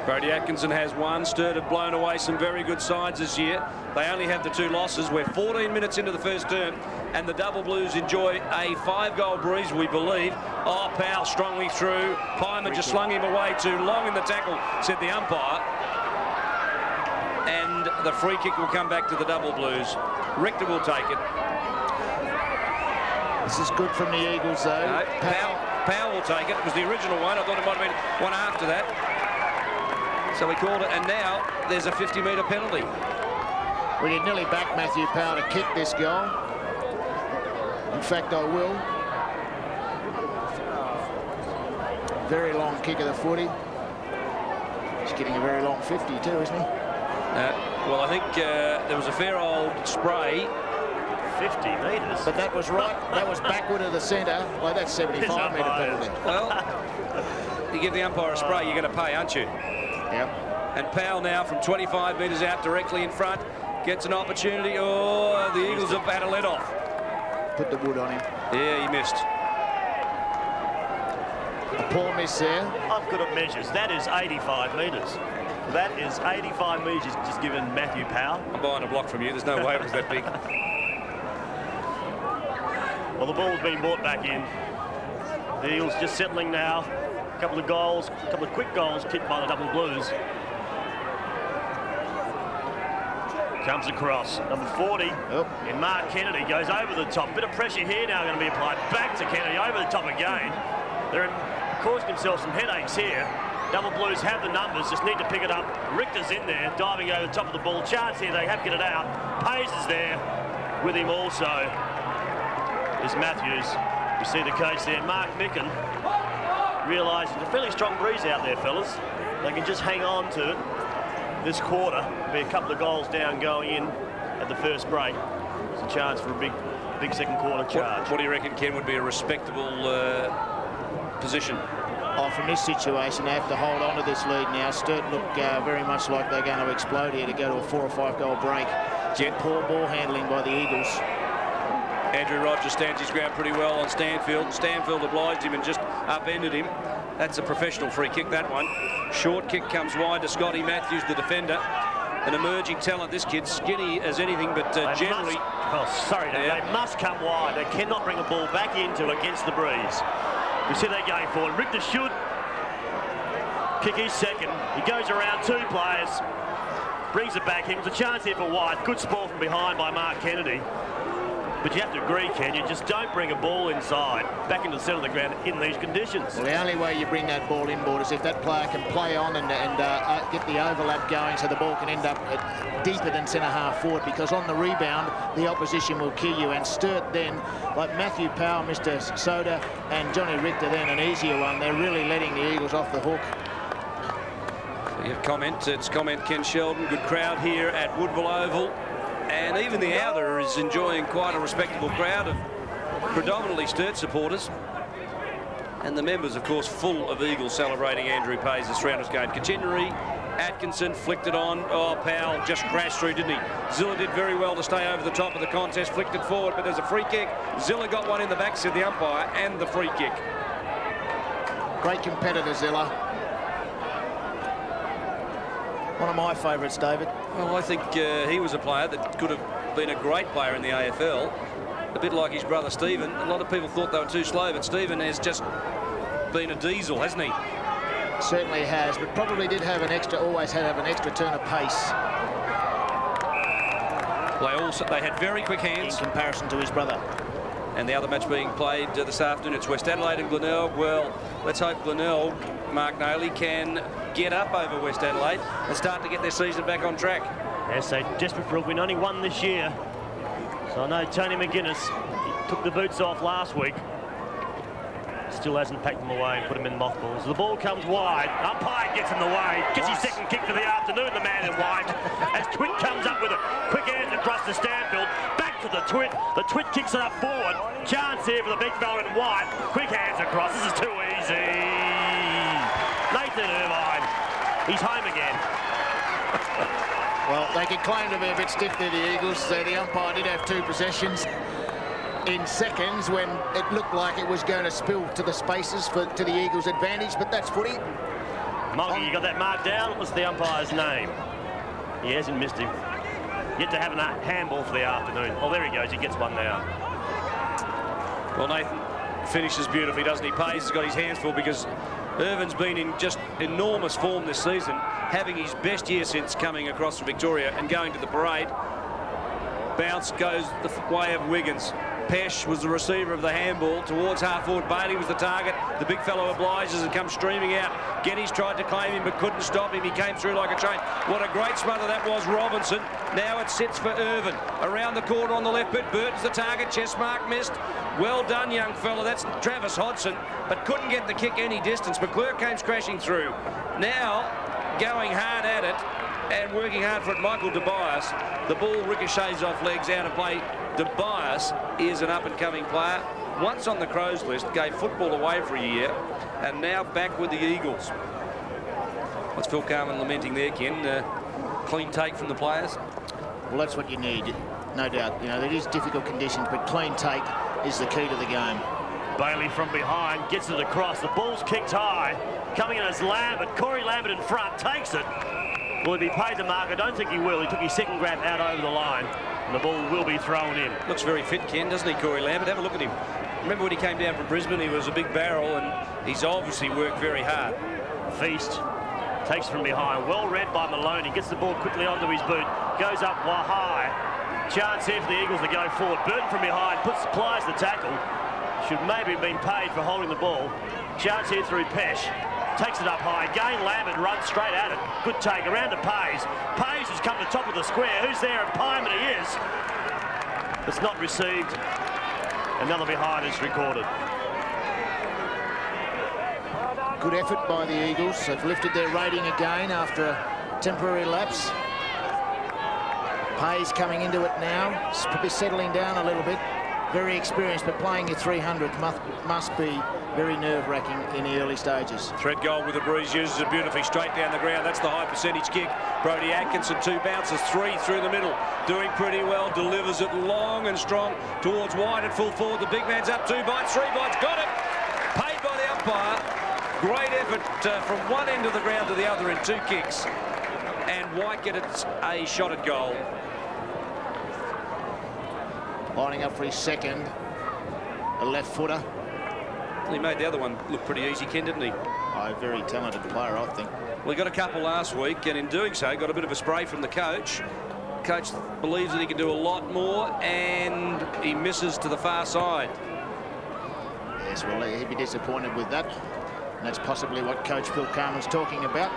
Brody Atkinson has one. Sturt have blown away some very good sides this year. They only have the 2 losses. We're 14 minutes into the first term, and the Double Blues enjoy a 5-goal breeze, we believe. Oh, Powell strongly through. Pyman just slung him away too long in the tackle, said the umpire. And the free kick will come back to the Double Blues. Richter will take it. This is good from the Eagles, though. No, Powell will take it. It was the original one. I thought it might have been one after that. So we called it, and now there's a 50-metre penalty. Well, you'd nearly back Matthew Powell to kick this goal. In fact, I will. Very long kick of the footy. He's getting a very long 50 too, isn't he? Well, I think there was a fair old spray. 50 metres. But that was right. That was backward of the centre. Well, that's 75-metre penalty. Well, you give the umpire a spray, you're going to pay, aren't you? Yep. And Powell now from 25 metres out directly in front gets an opportunity. Oh, the Eagles have had a let off. Put the wood on him. Yeah, he missed. A poor miss there. I've got at measures. That is 85 metres. That is 85 metres just given Matthew Powell. I'm buying a block from you. There's no way it was that big. Well, the ball's been brought back in. The Eagles just settling now. A couple of goals, a couple of quick goals kicked by the Double Blues. Comes across. Number 40 in Mark Kennedy goes over the top. Bit of pressure here now going to be applied. Back to Kennedy, over the top again. They're causing themselves some headaches here. Double Blues have the numbers, just need to pick it up. Richter's in there, diving over the top of the ball. Chance here, they have to get it out. Hayes is there with him also. Is Matthews. We see the coach there, Mark Micken, realising there's a fairly strong breeze out there, fellas. They can just hang on to it this quarter. Be a couple of goals down going in at the first break. It's a chance for a big second quarter charge. What do you reckon, Ken, would be a respectable position? Oh, from this situation, they have to hold on to this lead now. Sturt look very much like they're going to explode here to go to a 4 or 5 goal break. Poor ball handling by the Eagles. Andrew Rogers stands his ground pretty well on Stanfield. Stanfield obliged him and just upended him. That's a professional free kick, that one. Short kick comes wide to Scotty Matthews, the defender. An emerging talent, this kid, skinny as anything, but generally... They must come wide. They cannot bring a ball back into against the breeze. We see that going forward. Richter should kick his second. He goes around 2 players, brings it back in. It's a chance here for White. Good sport from behind by Mark Kennedy. But you have to agree, Ken, you just don't bring a ball inside, back into the centre of the ground in these conditions. Well, the only way you bring that ball inboard is if that player can play on and get the overlap going so the ball can end up deeper than centre-half forward, because on the rebound, the opposition will kill you. And Sturt then, like Matthew Powell, Mr. Soda, and Johnny Richter then, an easier one. They're really letting the Eagles off the hook. You have comment. It's comment Ken Sheldon. Good crowd here at Woodville Oval. And even the outer is enjoying quite a respectable crowd of predominantly Sturt supporters. And the members, of course, full of Eagles celebrating Andrew Pay's 300th game. Continuary, Atkinson flicked it on. Oh, Powell just crashed through, didn't he? Zilla did very well to stay over the top of the contest, flicked it forward, but there's a free kick. Zilla got one in the back, said the umpire, and the free kick. Great competitor, Zilla. One of my favourites, David. Well, I think he was a player that could have been a great player in the AFL. A bit like his brother Stephen. A lot of people thought they were too slow, but Stephen has just been a diesel, hasn't he? Certainly has, but probably did have an extra, always had an extra turn of pace. They had very quick hands. In comparison to his brother. And the other match being played this afternoon, it's West Adelaide and Glenelg. Well, let's hope Glenelg, Mark Naley, can get up over West Adelaide and start to get their season back on track. Yes, they're desperate for a win. Only won this year. So I know Tony McGuinness, he took the boots off last week. Still hasn't packed them away and put them in mothballs. The ball comes wide. Umpire gets in the way. Gets his second kick for the afternoon, the man in white. As Twit comes up with it. Quick hands across the Stanfield. Back to the Twit. The Twit kicks it up forward. Chance here for the big fella in white. Quick hands across. This is too easy. Nathan Irvine. He's home again. Well, they could claim to be a bit stiff there, the Eagles. The umpire did have 2 possessions in seconds when it looked like it was going to spill to the spaces to the Eagles' advantage, but that's footy. Mulkey, you got that marked down? What's the umpire's name? He hasn't missed him. Yet to have a handball for the afternoon. Oh, there he goes. He gets one now. Well, Nathan finishes beautifully, doesn't he? Pays has got his hands full because Irvin's been in just enormous form this season, having his best year since coming across from Victoria and going to the parade. Bounce goes the way of Wiggins. Pesh was the receiver of the handball towards half-forward. Bailey was the target. The big fellow obliges and comes streaming out. Geddes tried to claim him but couldn't stop him. He came through like a train. What a great smother that was, Robinson. Now it sits for Irvin. Around the corner on the left bit. Burton's the target. Chest mark missed. Well done, young fella. That's Travis Hodson, but couldn't get the kick any distance. McClure came crashing through. Now going hard at it and working hard for it, Michael Tobias. The ball ricochets off legs, out of play. Tobias is an up-and-coming player. Once on the Crows list, gave football away for a year, and now back with the Eagles. What's Phil Carman lamenting there, Ken? Clean take from the players? Well, that's what you need, no doubt. You know, it is difficult conditions, but clean take is the key to the game. Bailey from behind gets it across. The ball's kicked high. Coming in as Lambert. Corey Lambert in front takes it. Will he be paid the mark? I don't think he will. He took his second grab out over the line. And the ball will be thrown in. Looks very fit, Ken, doesn't he, Corey Lambert? Have a look at him. Remember when he came down from Brisbane, he was a big barrel, and he's obviously worked very hard. Feast takes from behind. Well read by Maloney. Gets the ball quickly onto his boot. Goes up high. Chance here for the Eagles to go forward. Burton from behind applies the tackle. Should maybe have been paid for holding the ball. Chance here through Pesh. Takes it up high. Again, Lambert runs straight at it. Good take around to Pays. Pays has come to the top of the square. Who's there? And Pyman he is. It's not received. Another behind is recorded. Good effort by the Eagles. They've lifted their rating again after a temporary lapse. Pays coming into it now. Probably settling down a little bit. Very experienced, but playing your 300th must be very nerve-wracking in the early stages. Thread goal with the breeze, uses it beautifully straight down the ground. That's the high percentage kick. Brody Atkinson, 2 bounces, 3 through the middle. Doing pretty well, delivers it long and strong towards wide at full forward. The big man's up, 2 bites, 3 bites, got it! Paid by the umpire. Great effort from one end of the ground to the other in 2 kicks. And White gets a shot at goal. Lining up for his second, a left footer. He made the other one look pretty easy, Ken, didn't he? A very talented player, I think. Well, he got a couple last week, and in doing so, got a bit of a spray from the coach. Coach believes that he can do a lot more, and he misses to the far side. Yes, well, he'd be disappointed with that. And that's possibly what Coach Phil Carman's talking about.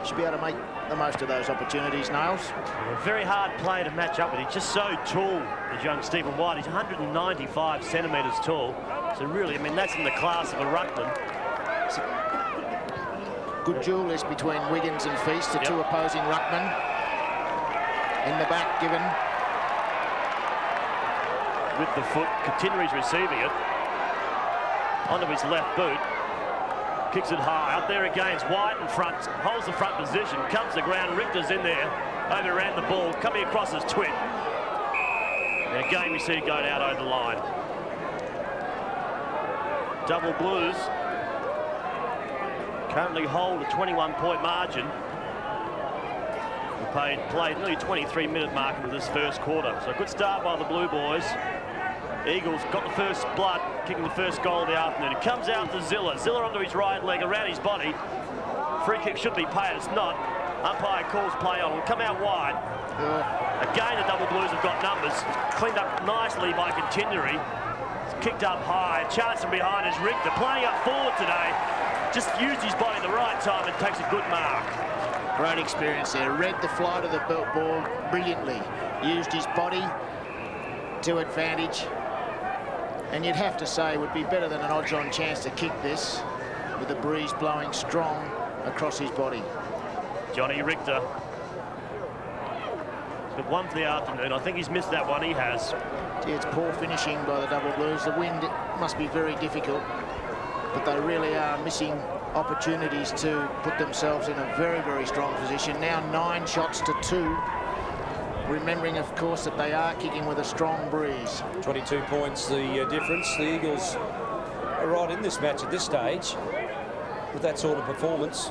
Should be able to make the most of those opportunities, Nails. A very hard player to match up with. He's just so tall, as young Stephen White. He's 195 centimetres tall. So really, I mean, that's in the class of a ruckman. Good duel is between Wiggins and Feast, the 2 opposing ruckmen. In the back, given. With the foot, Continue's receiving it. Onto his left boot. Kicks it high. Up there against White in front. Holds the front position. Comes to ground. Richter's in there. Overran the ball. Coming across his Twit. And again, we see it going out over the line. Double Blues currently hold a 21-point margin. We played nearly 23-minute mark into this first quarter. So a good start by the Blue Boys. Eagles got the first blood, kicking the first goal of the afternoon. It comes out to Zilla. Zilla onto his right leg, around his body. Free kick should be paid. It's not. Umpire calls play on. It'll come out wide. Again, the Double Blues have got numbers. Cleaned up nicely by Continuary. kicked up high. Chance from behind is Richter, playing up forward today. Just used his body at the right time and takes a good mark. Great experience there. Read the flight of the ball brilliantly. Used his body to advantage. And you'd have to say it would be better than an odds-on chance to kick this with the breeze blowing strong across his body. Johnny Richter. He's got one for the afternoon. I think he's missed that one. He has. Gee, it's poor finishing by the Double Blues. The wind must be very difficult, but they really are missing opportunities to put themselves in a very, very strong position. Now 9 shots to 2. Remembering, of course, that they are kicking with a strong breeze. 22 points the difference. The Eagles are right in this match at this stage with that sort of performance.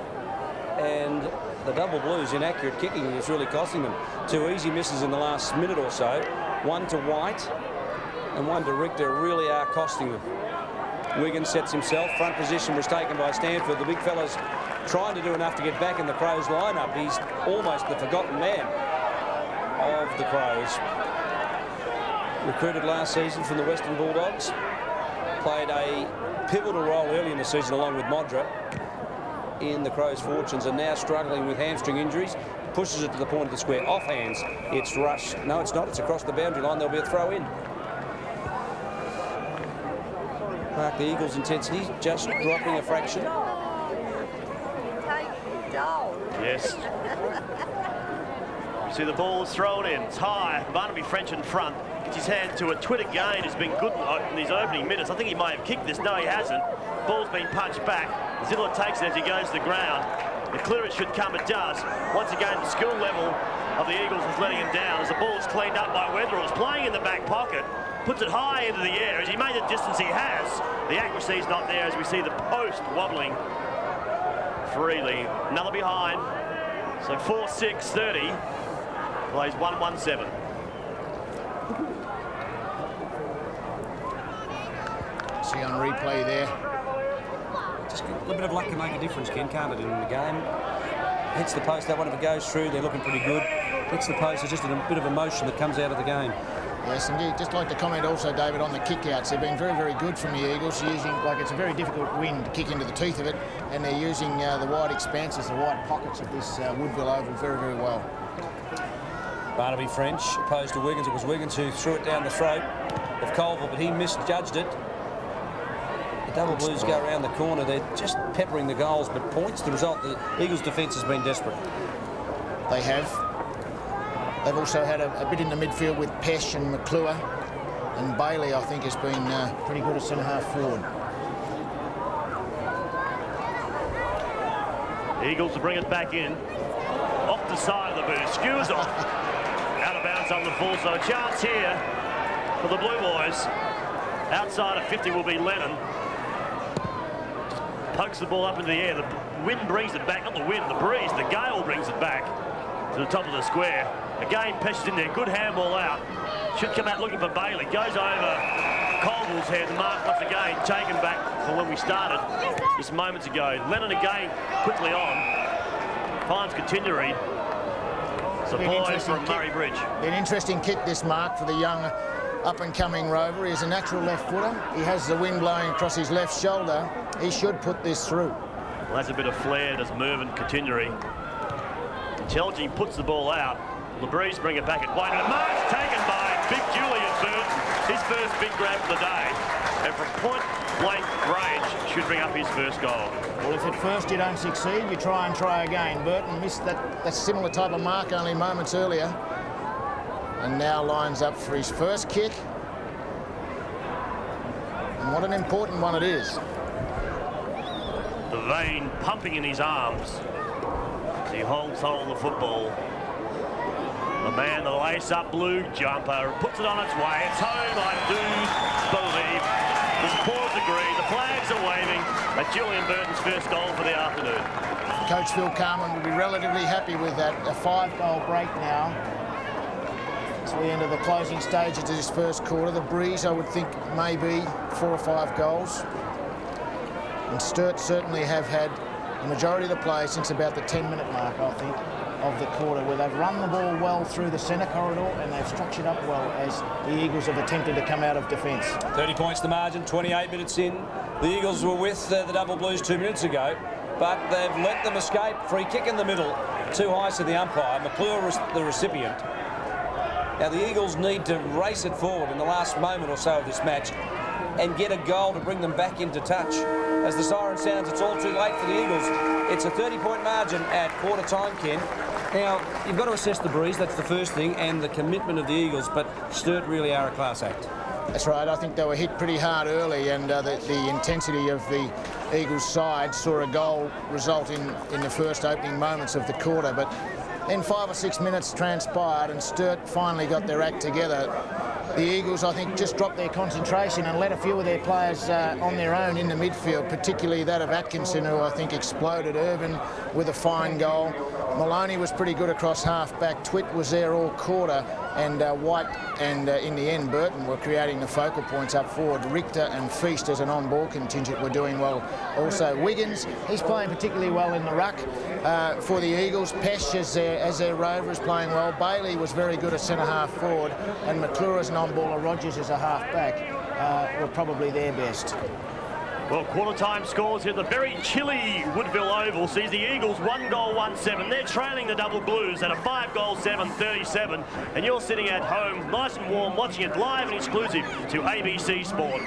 And the Double Blues' inaccurate kicking is really costing them. 2 easy misses in the last minute or so. 1 to White and 1 to Richter really are costing them. Wiggins sets himself. Front position was taken by Stanford. The big fella's trying to do enough to get back in the Crows lineup. He's almost the forgotten man of the Crows. Recruited last season from the Western Bulldogs. Played a pivotal role early in the season along with Modra in the Crows' fortunes, and now struggling with hamstring injuries. Pushes it to the point of the square. Off hands. It's Rush. No, it's not. It's across the boundary line. There'll be a throw in. Mark the Eagles' intensity just dropping a fraction. Yes. You see the ball is thrown in. It's high. Barnaby French in front. Gets his hand to it. Twitter Gain has been good in these opening minutes. I think he may have kicked this. No, he hasn't. Ball's been punched back. Zilla takes it as he goes to the ground. The clearance should come. It does. Once again, the skill level of the Eagles is letting him down as the ball is cleaned up by Weatherall's playing in the back pocket. Puts it high into the air. As he made the distance he has, the accuracy is not there as we see the post wobbling freely. Another behind. So 4-6-30. Plays 1-1-7. See on replay there. Just a little bit of luck can make a difference, Ken, can't it, in the game? Hits the post, that one if it goes through, they're looking pretty good. Hits the post, there's just a bit of emotion that comes out of the game. Yes, indeed. Just like to comment also, David, on the kick-outs. They've been very, very good from the Eagles, using, like, it's a very difficult wind to kick into the teeth of it, and they're using the wide expanses, the wide pockets of this Woodville Oval very, very well. Barnaby French opposed to Wiggins. It was Wiggins who threw it down the throat of Colville, but he misjudged it. The Double Blues go around the corner. They're just peppering the goals, but points the result. The Eagles' defence has been desperate. They have. They've also had a bit in the midfield with Pesh and McClure, and Bailey, I think, has been pretty good at centre-half forward. Eagles to bring it back in. Off the side of the boot. Skewers off. Out of bounds on the full. So a chance here for the Blue Boys. Outside of 50 will be Lennon. Pokes the ball up into the air. The wind brings it back. Not the wind, the breeze. The gale brings it back to the top of the square. Again, Pesh is in there. Good handball out. Should come out looking for Bailey. Goes over Colville's head. Mark once again taken back from when we started just moments ago. Lennon again quickly on. Finds Continuary. Supply from Murray Bridge. An interesting kick, this, Mark, for the young up-and-coming rover. He's a natural left footer. He has the wind blowing across his left shoulder. He should put this through. Well, that's a bit of flair, does Mervyn Continuary. Intelligent puts the ball out. LeBreeze bring it back at White. And a mark taken by Big Julian Burton. His first big grab of the day. And from point-blank range, should bring up his first goal. Well, if at first you don't succeed, you try and try again. Burton missed that similar type of mark only moments earlier. And now lines up for his first kick. And what an important one it is. The vein pumping in his arms as he holds hold of the football. The man, the lace-up blue jumper, puts it on its way. It's home, I do believe. The supporters agree. The flags are waving at Julian Burton's first goal for the afternoon. Coach Phil Carman will be relatively happy with that. A 5-goal break now. As we enter the closing stages of this first quarter, the breeze, I would think, maybe 4 or 5 goals. And Sturt certainly have had the majority of the play since about the 10-minute mark, I think. of the quarter, where they've run the ball well through the centre corridor and they've structured up well as the Eagles have attempted to come out of defence. 30 points the margin, 28 minutes in. The Eagles were with the Double Blues 2 minutes ago, but they've let them escape. Free kick in the middle, too high to the umpire. McClure was the recipient. Now the Eagles need to race it forward in the last moment or so of this match and get a goal to bring them back into touch. As the siren sounds, it's all too late for the Eagles. It's a 30-point margin at quarter time, Ken. Now, you've got to assess the breeze, that's the first thing, and the commitment of the Eagles, but Sturt really are a class act. That's right. I think they were hit pretty hard early, and the intensity of the Eagles' side saw a goal result in the first opening moments of the quarter, but then 5 or 6 minutes transpired and Sturt finally got their act together. The Eagles, I think, just dropped their concentration and let a few of their players on their own in the midfield, particularly that of Atkinson, who I think exploded. Irvin with a fine goal. Maloney was pretty good across half-back. Twitt was there all quarter, and White and, in the end, Burton were creating the focal points up forward. Richter and Feast as an on-ball contingent were doing well. Also, Wiggins, he's playing particularly well in the ruck for the Eagles. Pesh, as their rover, is playing well. Bailey was very good at centre-half forward, and McClure as an on-baller, Rogers as a half-back were probably their best. Well, quarter-time scores here. The very chilly Woodville Oval sees the Eagles 1 goal, 1-7. They're trailing the Double Blues at a 5-goal, 7-37. And you're sitting at home, nice and warm, watching it live and exclusive to ABC Sport.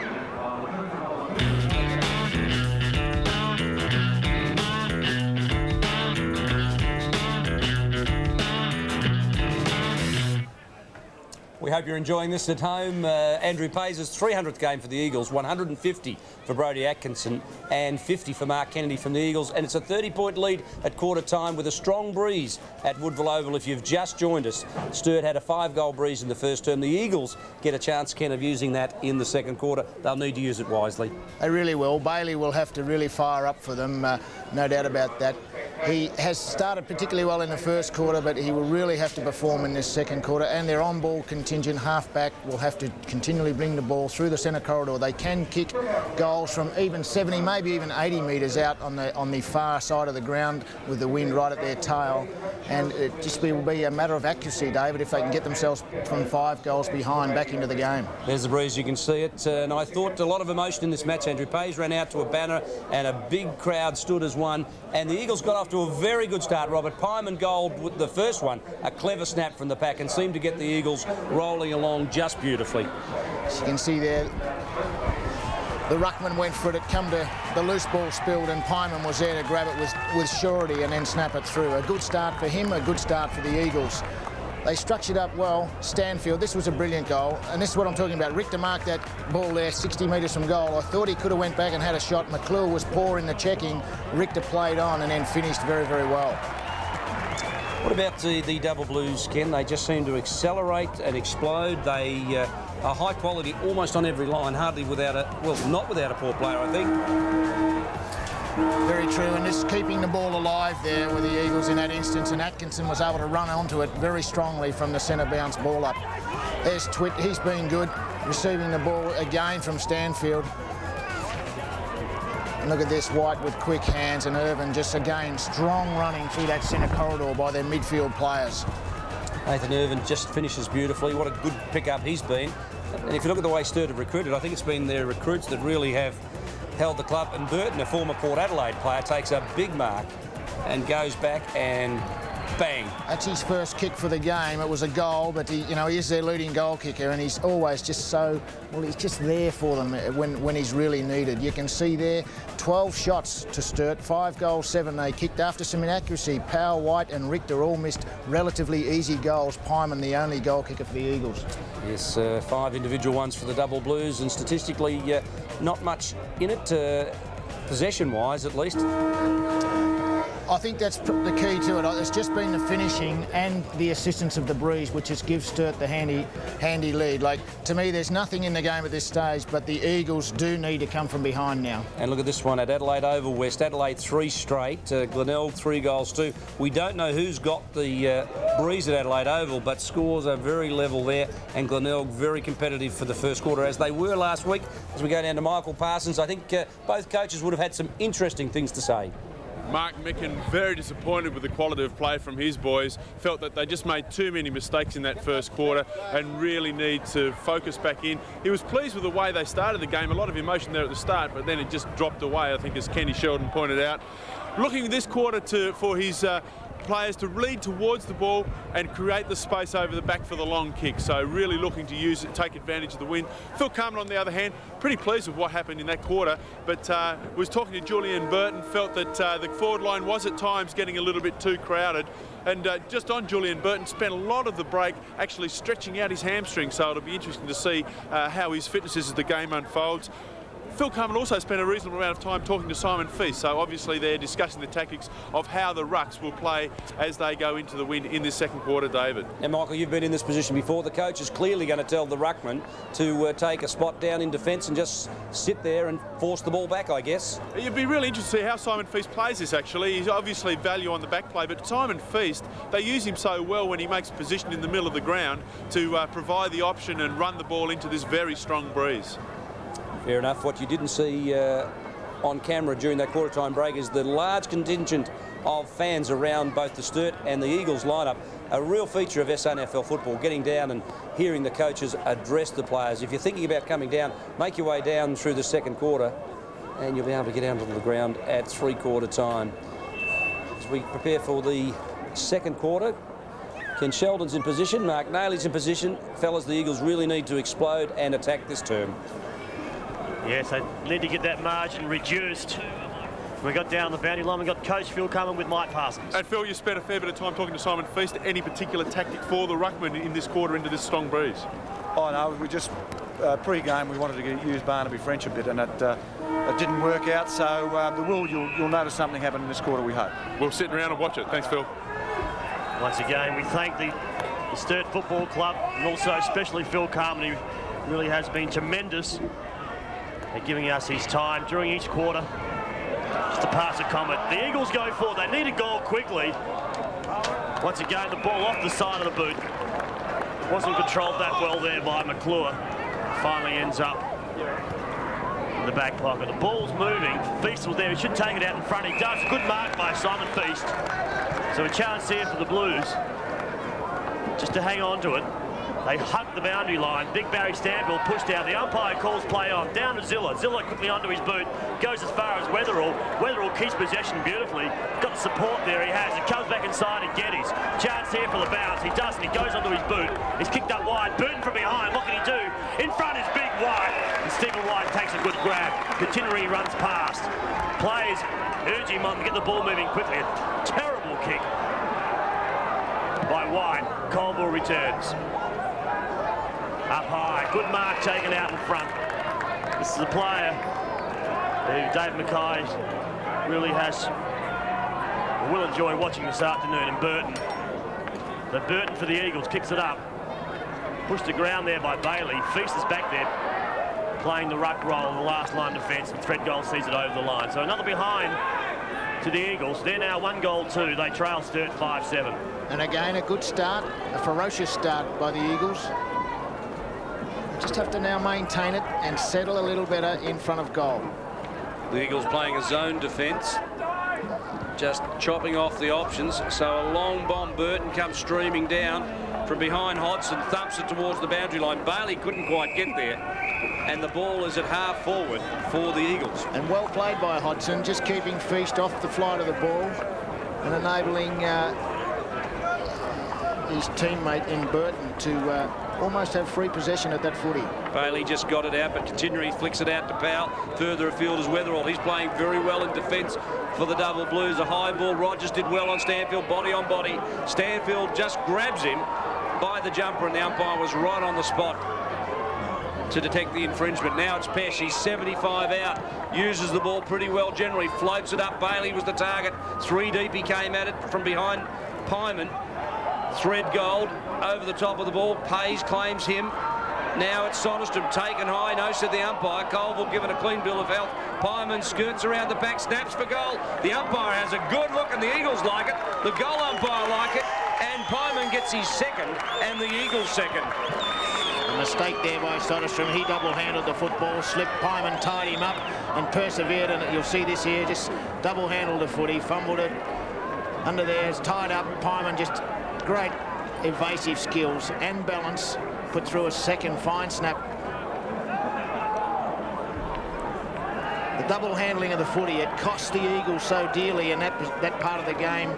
We hope you're enjoying this at home. Andrew Pay's 300th game for the Eagles, 150 for Brodie Atkinson and 50 for Mark Kennedy from the Eagles. And it's a 30-point lead at quarter time with a strong breeze at Woodville Oval. If you've just joined us, Sturt had a 5-goal breeze in the first term. The Eagles get a chance, Ken, of using that in the second quarter. They'll need to use it wisely. They really will. Bailey will have to really fire up for them, no doubt about that. He has started particularly well in the first quarter, but he will really have to perform in this second quarter. And their on-ball contingent half-back will have to continually bring the ball through the centre corridor. They can kick goals from even 70, maybe even 80 metres out on the far side of the ground with the wind right at their tail. And it just will be a matter of accuracy, David, if they can get themselves from 5 goals behind back into the game. There's the breeze, you can see it. And I thought a lot of emotion in this match. Andrew Pay's ran out to a banner and a big crowd stood as one. And the Eagles got off to a very good start. Robert Pyman goal with the first one, a clever snap from the pack, and seemed to get the Eagles rolling along just beautifully. As you can see there, the ruckman went for it, come to the loose ball spilled, and Pyman was there to grab it with surety and then snap it through. A good start for him, a good start for the Eagles. They structured up well. Stanfield, this was a brilliant goal, and this is what I'm talking about. Richter marked that ball there 60 metres from goal. I thought he could have went back and had a shot. McClure was poor in the checking. Richter played on and then finished very, very well. What about the Double Blues, Ken? They just seem to accelerate and explode. They are high quality almost on every line, hardly without not without a poor player, I think. Very true, and just keeping the ball alive there with the Eagles in that instance, and Atkinson was able to run onto it very strongly from the centre bounce ball up. There's Twitt, he's been good, receiving the ball again from Stanfield. And look at this, White with quick hands, and Irvin just again strong running through that centre corridor by their midfield players. Nathan Irvin just finishes beautifully. What a good pick-up he's been. And if you look at the way Sturt have recruited, I think it's been their recruits that really have held the club. And Burton, a former Port Adelaide player, takes a big mark and goes back and bang. That's his first kick for the game. It was a goal, but he is their leading goal kicker, and he's always just he's just there for them when he's really needed. You can see there 12 shots to Sturt, 5 goals, 7 they kicked after some inaccuracy. Power, White and Richter all missed relatively easy goals. Pyman the only goal kicker for the Eagles. Yes, 5 individual ones for the Double Blues, and statistically not much in it, possession-wise at least. I think that's the key to it. It's just been the finishing and the assistance of the breeze, which just gives Sturt the handy lead. Like, to me, there's nothing in the game at this stage, but the Eagles do need to come from behind now. And look at this one at Adelaide Oval West. Adelaide 3 straight, Glenelg 3 goals too. We don't know who's got the breeze at Adelaide Oval, but scores are very level there, and Glenelg very competitive for the first quarter, as they were last week. As we go down to Michael Parsons, I think both coaches would have had some interesting things to say. Mark Micken very disappointed with the quality of play from his boys, felt that they just made too many mistakes in that first quarter and really need to focus back in. He was pleased with the way they started the game, a lot of emotion there at the start, but then it just dropped away, I think, as Kenny Sheldon pointed out. Looking this quarter for his players to lead towards the ball and create the space over the back for the long kick. So really looking to use it, take advantage of the wind. Phil Carman, on the other hand, pretty pleased with what happened in that quarter, but was talking to Julian Burton, felt that the forward line was at times getting a little bit too crowded. And just on Julian Burton, spent a lot of the break actually stretching out his hamstring, so it'll be interesting to see how his fitness is as the game unfolds. Phil Carman also spent a reasonable amount of time talking to Simon Feast, so obviously they're discussing the tactics of how the rucks will play as they go into the wind in this second quarter, David. And Michael, you've been in this position before. The coach is clearly going to tell the ruckman to take a spot down in defence and just sit there and force the ball back, I guess. You'd be really interested to see how Simon Feast plays this, actually. He's obviously value on the back play, but Simon Feast, they use him so well when he makes position in the middle of the ground to provide the option and run the ball into this very strong breeze. Fair enough. What you didn't see on camera during that quarter-time break is the large contingent of fans around both the Sturt and the Eagles lineup. A real feature of SANFL football, getting down and hearing the coaches address the players. If you're thinking about coming down, make your way down through the second quarter and you'll be able to get down to the ground at three-quarter time. As we prepare for the second quarter, Ken Sheldon's in position, Mark Nailey's in position. Fellas, the Eagles really need to explode and attack this term. Yes, they need to get that margin reduced. We got down the boundary line. We got Coach Phil Carman with Mike Parsons. And Phil, you spent a fair bit of time talking to Simon Feast. Any particular tactic for the ruckman in this quarter into this strong breeze? Oh no, we just pre-game we wanted to use Barnaby French a bit, and it didn't work out. So you'll notice something happen in this quarter, we hope. We'll sit around and watch it. Thanks, Phil. Once again, we thank the Sturt Football Club and also especially Phil Carman, who really has been tremendous at giving us his time during each quarter. Just to pass a comment. The Eagles go forward. They need a goal quickly. Once again, the ball off the side of the boot. Wasn't controlled that well there by McClure. Finally ends up in the back pocket. The ball's moving. Feast was there. He should take it out in front. He does. Good mark by Simon Feast. So a chance here for the Blues just to hang on to it. They hug the boundary line. Big Barry Stanfield pushed out. The umpire calls play on. Down to Zilla. Zilla quickly onto his boot. Goes as far as Weatherall. Weatherall keeps possession beautifully. Got the support there. He has. He comes back inside and Geddes. Chance here for the bounce. He doesn't. He goes onto his boot. He's kicked up wide. Burton from behind. What can he do? In front is Big White. And Stephen White takes a good grab. Continually runs past. Players urge him on to get the ball moving quickly. A terrible kick by White. Colville returns. Up high, good mark taken out in front. This is a player who Dave Mackay really will enjoy watching this afternoon, and Burton. But Burton for the Eagles kicks it up. Pushed to ground there by Bailey. Feast is back there, playing the ruck role in the last line defence, and Threadgold sees it over the line. So another behind to the Eagles. They're now 1-2. They trail Sturt 5-7. And again, a good start, a ferocious start by the Eagles. Just have to now maintain it and settle a little better in front of goal. The Eagles playing a zone defence, just chopping off the options. So a long bomb. Burton comes streaming down from behind Hodson, thumps it towards the boundary line. Bailey couldn't quite get there, and the ball is at half forward for the Eagles. And well played by Hodson, just keeping Feast off the flight of the ball and enabling his teammate in Burton to almost have free possession at that footy. Bailey just got it out, but continually flicks it out to Powell. Further afield is Weatherall. He's playing very well in defence for the Double Blues. A high ball. Rogers did well on Stanfield, body on body. Stanfield just grabs him by the jumper, and the umpire was right on the spot to detect the infringement. Now it's Pesh. He's 75 out. Uses the ball pretty well generally. Floats it up. Bailey was the target. 3 deep. He came at it from behind Pyman. Threadgold over the top of the ball. Pays claims him. Now it's Soderstrom taken high. No, said the umpire. Colville given a clean bill of health. Pyman skirts around the back, snaps for goal. The umpire has a good look, and the Eagles like it. The goal umpire like it, and Pyman gets his second, and the Eagles second. A mistake there by Soderstrom. He double-handled the football, slipped. Pyman tied him up and persevered, and you'll see this here, just double-handled the footy, fumbled it under there, it's tied up. Pyman just great evasive skills and balance, put through a second fine snap. The double handling of the footy, it cost the Eagles so dearly in that part of the game,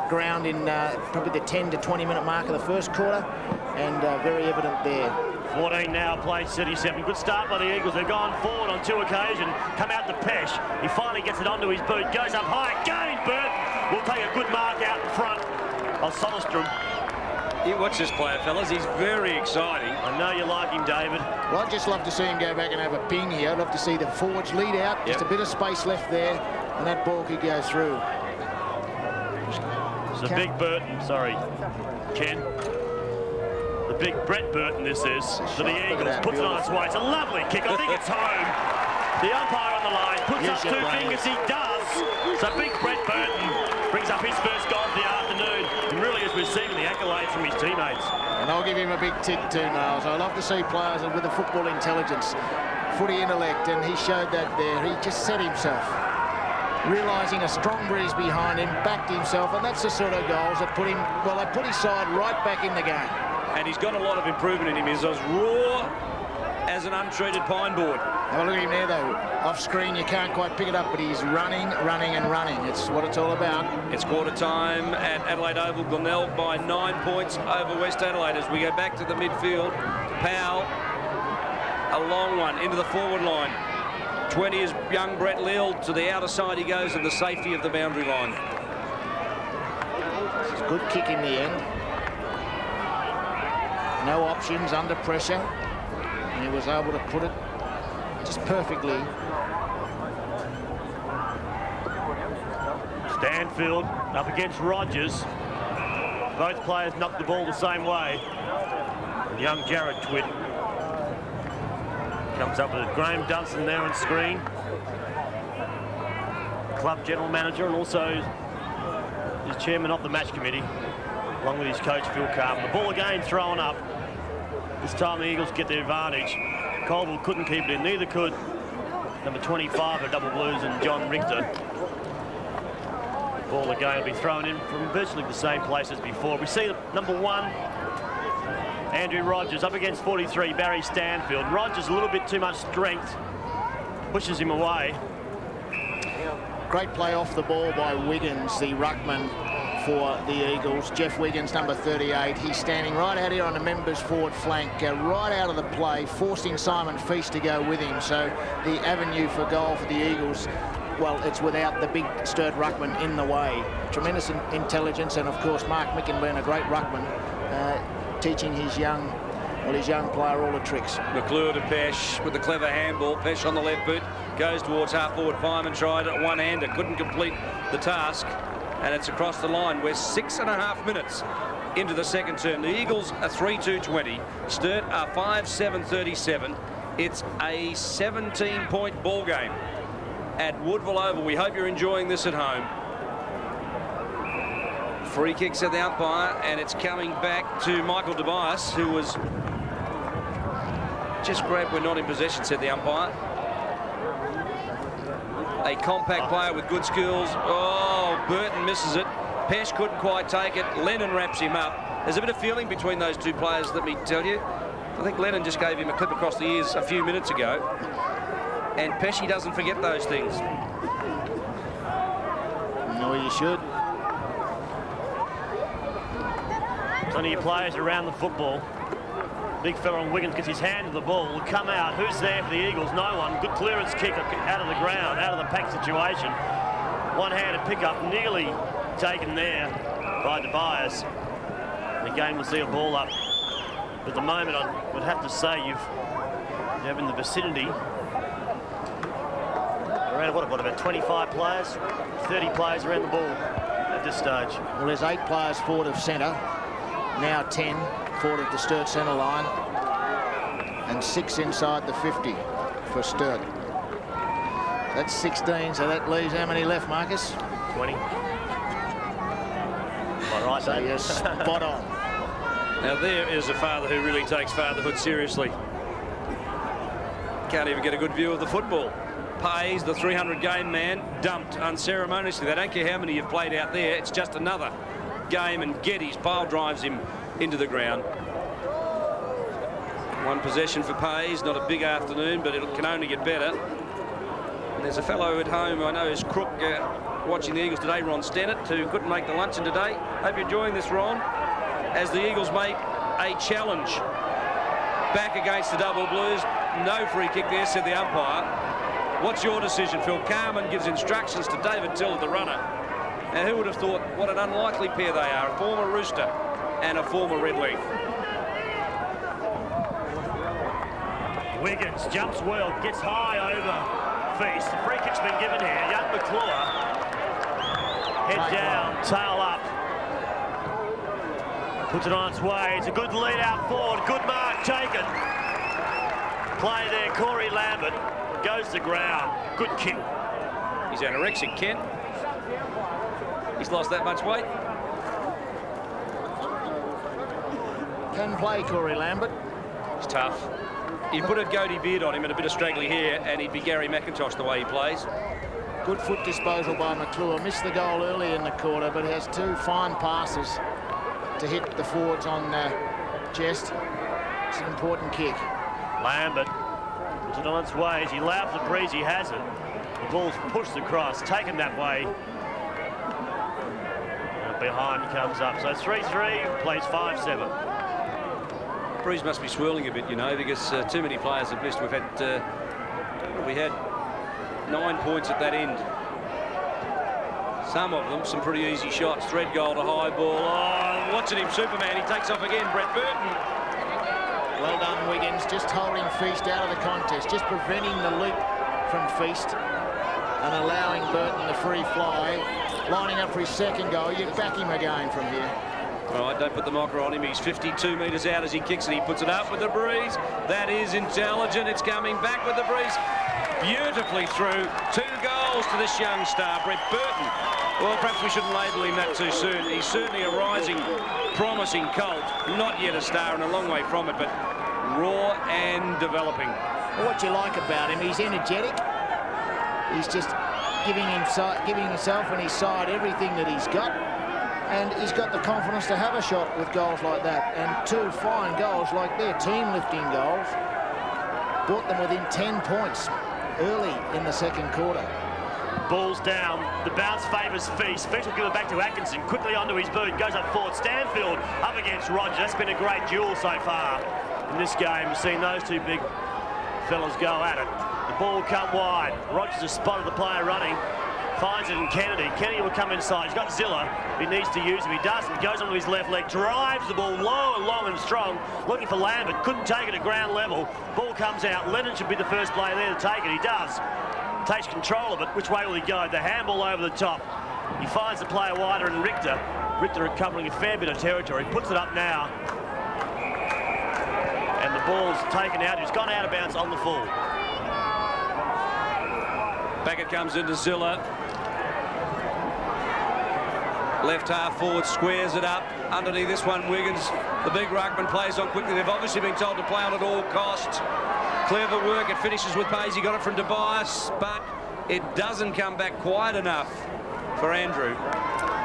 ground in probably the 10 to 20 minute mark of the first quarter, and very evident there. 14 now played 37. Good start by the Eagles. They've gone forward on 2 occasions. Come out to Pesh. He finally gets it onto his boot. Goes up high again. Burt will take a good mark out in front of Soderstrom. You watch this player, fellas. He's very exciting. I know you like him, David. Well, I'd just love to see him go back and have a ping here. I'd love to see the forwards lead out. Just a bit of space left there, and that ball could go through. It's a big Burton. Sorry, Ken. The big Brett Burton this is for the Eagles. Puts it on its way. It's a lovely kick. I think it's home. The umpire on the line puts up 2 fingers. He does. So big Brett Burton brings up his first goal of the afternoon and really is receiving the accolades from his teammates. And I'll give him a big tick too, Niles. I love to see players with the football intelligence, footy intellect, and he showed that there. He just set himself, realising a strong breeze behind him, backed himself, and that's the sort of goals that put him, well, they put his side right back in the game. And he's got a lot of improvement in him. He's as raw as an untreated pine board. Have a look at him there, though. Off screen, you can't quite pick it up, but he's running, running, and running. It's what it's all about. It's quarter time at Adelaide Oval. Glenelg by 9 points over West Adelaide. As we go back to the midfield, Powell, a long one into the forward line. 20 is young Brett Leal. To the outer side he goes, and the safety of the boundary line. It's a good kick in the end. No options, under pressure, and he was able to put it just perfectly. Stanfield up against Rogers. Both players knocked the ball the same way. Young Jared Twitt comes up with Graham Dunstan there on screen. Club general manager and also his chairman of the match committee, along with his coach Phil Carver. The ball again thrown up. This time the Eagles get the advantage. Colville couldn't keep it in, neither could number 25 of Double Blues and John Richter. Ball again will be thrown in from virtually the same place as before. We see number 1, Andrew Rogers, up against 43, Barry Stanfield. Rogers a little bit too much strength, pushes him away. Great play off the ball by Wiggins, the ruckman for the Eagles. Jeff Wiggins, number 38. He's standing right out here on the members' forward flank, right out of the play, forcing Simon Feast to go with him. So the avenue for goal for the Eagles, well, it's without the big Sturt ruckman in the way. Tremendous intelligence, and of course Mark Mickenburn, a great ruckman, teaching his young player all the tricks. McClure to Pesh with the clever handball. Pesh on the left boot, goes towards half-forward. Fireman tried it one-hander, couldn't complete the task, and it's across the line. We're 6.5 minutes into the second term. The Eagles are 3-2-20. Sturt are 5-7-37. It's a 17-point ball game at Woodville Oval. We hope you're enjoying this at home. Free kicks at the umpire, and it's coming back to Michael Tobias, who was just grabbed. We're not in possession, said the umpire. A compact player with good skills. Oh, Burton misses it. Pesh couldn't quite take it. Lennon wraps him up. There's a bit of feeling between those two players, let me tell you. I think Lennon just gave him a clip across the ears a few minutes ago. And Pesci doesn't forget those things. No, you should. Plenty of players around the football. Big fella on Wiggins gets his hand to the ball. Will come out. Who's there for the Eagles? No one. Good clearance kick out of the ground, out of the pack situation. One-handed pickup, nearly taken there by Tobias. The game will see a ball up. But at the moment, I would have to say you have in the vicinity around what about 25 players, 30 players around the ball at this stage. Well, there's 8 players forward of centre, now 10 forward of the Sturt centre line, and 6 inside the 50 for Sturt. That's 16, so that leaves how many left, Marcus? 20. Am I right, so Dave? you're spot on. Now there is a father who really takes fatherhood seriously. Can't even get a good view of the football. Pays, the 300-game man, dumped unceremoniously. They don't care how many you've played out there. It's just another game, and Geddes pile drives him into the ground. One possession for Pays. Not a big afternoon, but it can only get better. And there's a fellow at home I know is crook watching the Eagles today, Ron Stennett, who couldn't make the luncheon today. Hope you're enjoying this, Ron, as the Eagles make a challenge back against the Double Blues. No free kick there, said the umpire. What's your decision, Phil? Carman gives instructions to David Tiller, the runner. Now, who would have thought what an unlikely pair they are, a former Rooster and a former Redleaf. Wiggins jumps well, gets high over Feast. The free kick's been given here. Young McClure, head down, tail up. Puts it on its way. It's a good lead out forward. Good mark taken. Play there, Corey Lambert goes to ground. Good kick. He's anorexic, Ken. He's lost that much weight. Can play, Corey Lambert. He's tough. You put a goatee beard on him and a bit of straggly hair, and he'd be Gary McIntosh the way he plays. Good foot disposal by McClure. Missed the goal early in the quarter, but he has two fine passes to hit the forwards on chest. It's an important kick. Lambert puts it on its way. As he allows the breeze, he has it. The ball's pushed across, taken that way. And behind comes up. So 3-3, plays 5-7. Breeze must be swirling a bit, you know, because too many players have missed. We've had, we had 9 points at that end. Some of them, some pretty easy shots. Thread goal to high ball. Oh, watching him, Superman. He takes off again, Brett Burton. Well done, Wiggins. Just holding Feast out of the contest, just preventing the leap from Feast and allowing Burton the free fly. Lining up for his second goal. You'd back him again from here. All right, don't put the mocker on him. He's 52 metres out as he kicks it. He puts it up with the breeze. That is intelligent. It's coming back with the breeze. Beautifully through. 2 goals to this young star, Brett Burton. Well, perhaps we shouldn't label him that too soon. He's certainly a rising, promising colt. Not yet a star and a long way from it, but raw and developing. Well, what you like about him, he's energetic. He's just giving himself and his side everything that he's got. And he's got the confidence to have a shot with goals like that. And 2 fine goals like their team-lifting goals brought them within 10 points early in the second quarter. Ball's down. The bounce favours Feast. Feast will give it back to Atkinson. Quickly onto his boot. Goes up forward. Stanfield up against Rogers. That's been a great duel so far in this game. We've seen those two big fellas go at it. The ball will come wide. Rogers has spotted the player running. Finds it in Kennedy. Kennedy will come inside. He's got Zilla. He needs to use him. He doesn't. Goes onto his left leg. Drives the ball low and long and strong. Looking for Lambert. Couldn't take it at ground level. Ball comes out. Lennon should be the first player there to take it. He does. Takes control of it. Which way will he go? The handball over the top. He finds the player wider and Richter. Richter covering a fair bit of territory. Puts it up now. And the ball's taken out. He's gone out of bounds on the full. Back it comes into Zilla. Left half forward squares it up. Underneath this one, Wiggins, the big ruckman, plays on quickly. They've obviously been told to play on at all costs. Clever work. It finishes with Pays. He got it from Tobias, but it doesn't come back quite enough for Andrew.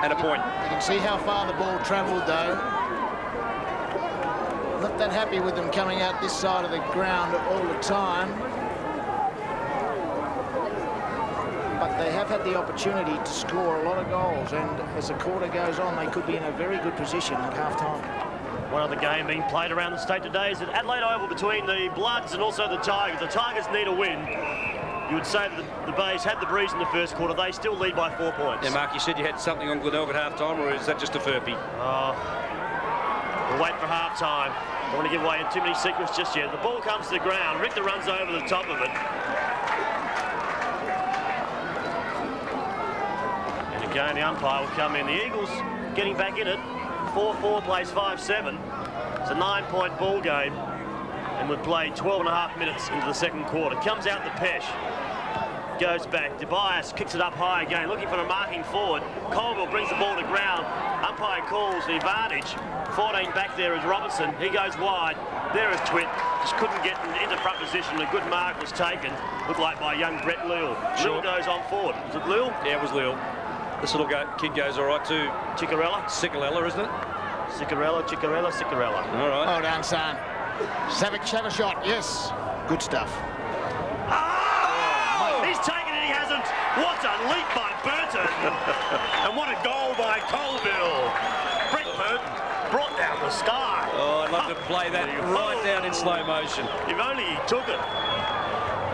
And a point. You can see how far the ball travelled, though. Not that happy with them coming out this side of the ground all the time. But they have had the opportunity to score a lot of goals, and as the quarter goes on, they could be in a very good position at half-time. One other game being played around the state today is at Adelaide Oval between the Bloods and also the Tigers. The Tigers need a win. You would say that the Bays had the breeze in the first quarter. They still lead by 4 points. Yeah, Mark, you said you had something on Glenelg at half-time, or is that just a furpy? We'll wait for half-time. Don't want to give away too many secrets just yet. The ball comes to the ground. Richter runs over the top of it. Again, the umpire will come in. The Eagles getting back in it. 4-4 plays 5-7. It's a 9-point ball game. And we've played 12.5 minutes into the second quarter. Comes out the Pesh. goes back. Tobias kicks it up high again, looking for a marking forward. Colville brings the ball to ground. Umpire calls the advantage. 14 back there is Robertson. He goes wide. There is Twitt. Just couldn't get into front position. A good mark was taken. Looked like by young Brett Leal. Leal goes on forward. Was it Leal? Yeah, it was Leal. This little kid goes all right too. Ciccarella? Ciccarella, isn't it? Ciccarella. All right. Well done, son. Savage, have a shot. Yes. Good stuff. Oh! He's taken it, he hasn't. What a leap by Burton. And what a goal by Colville. Brett Burton brought down the sky. Oh, I'd love to play that right down in slow motion. If only he took it.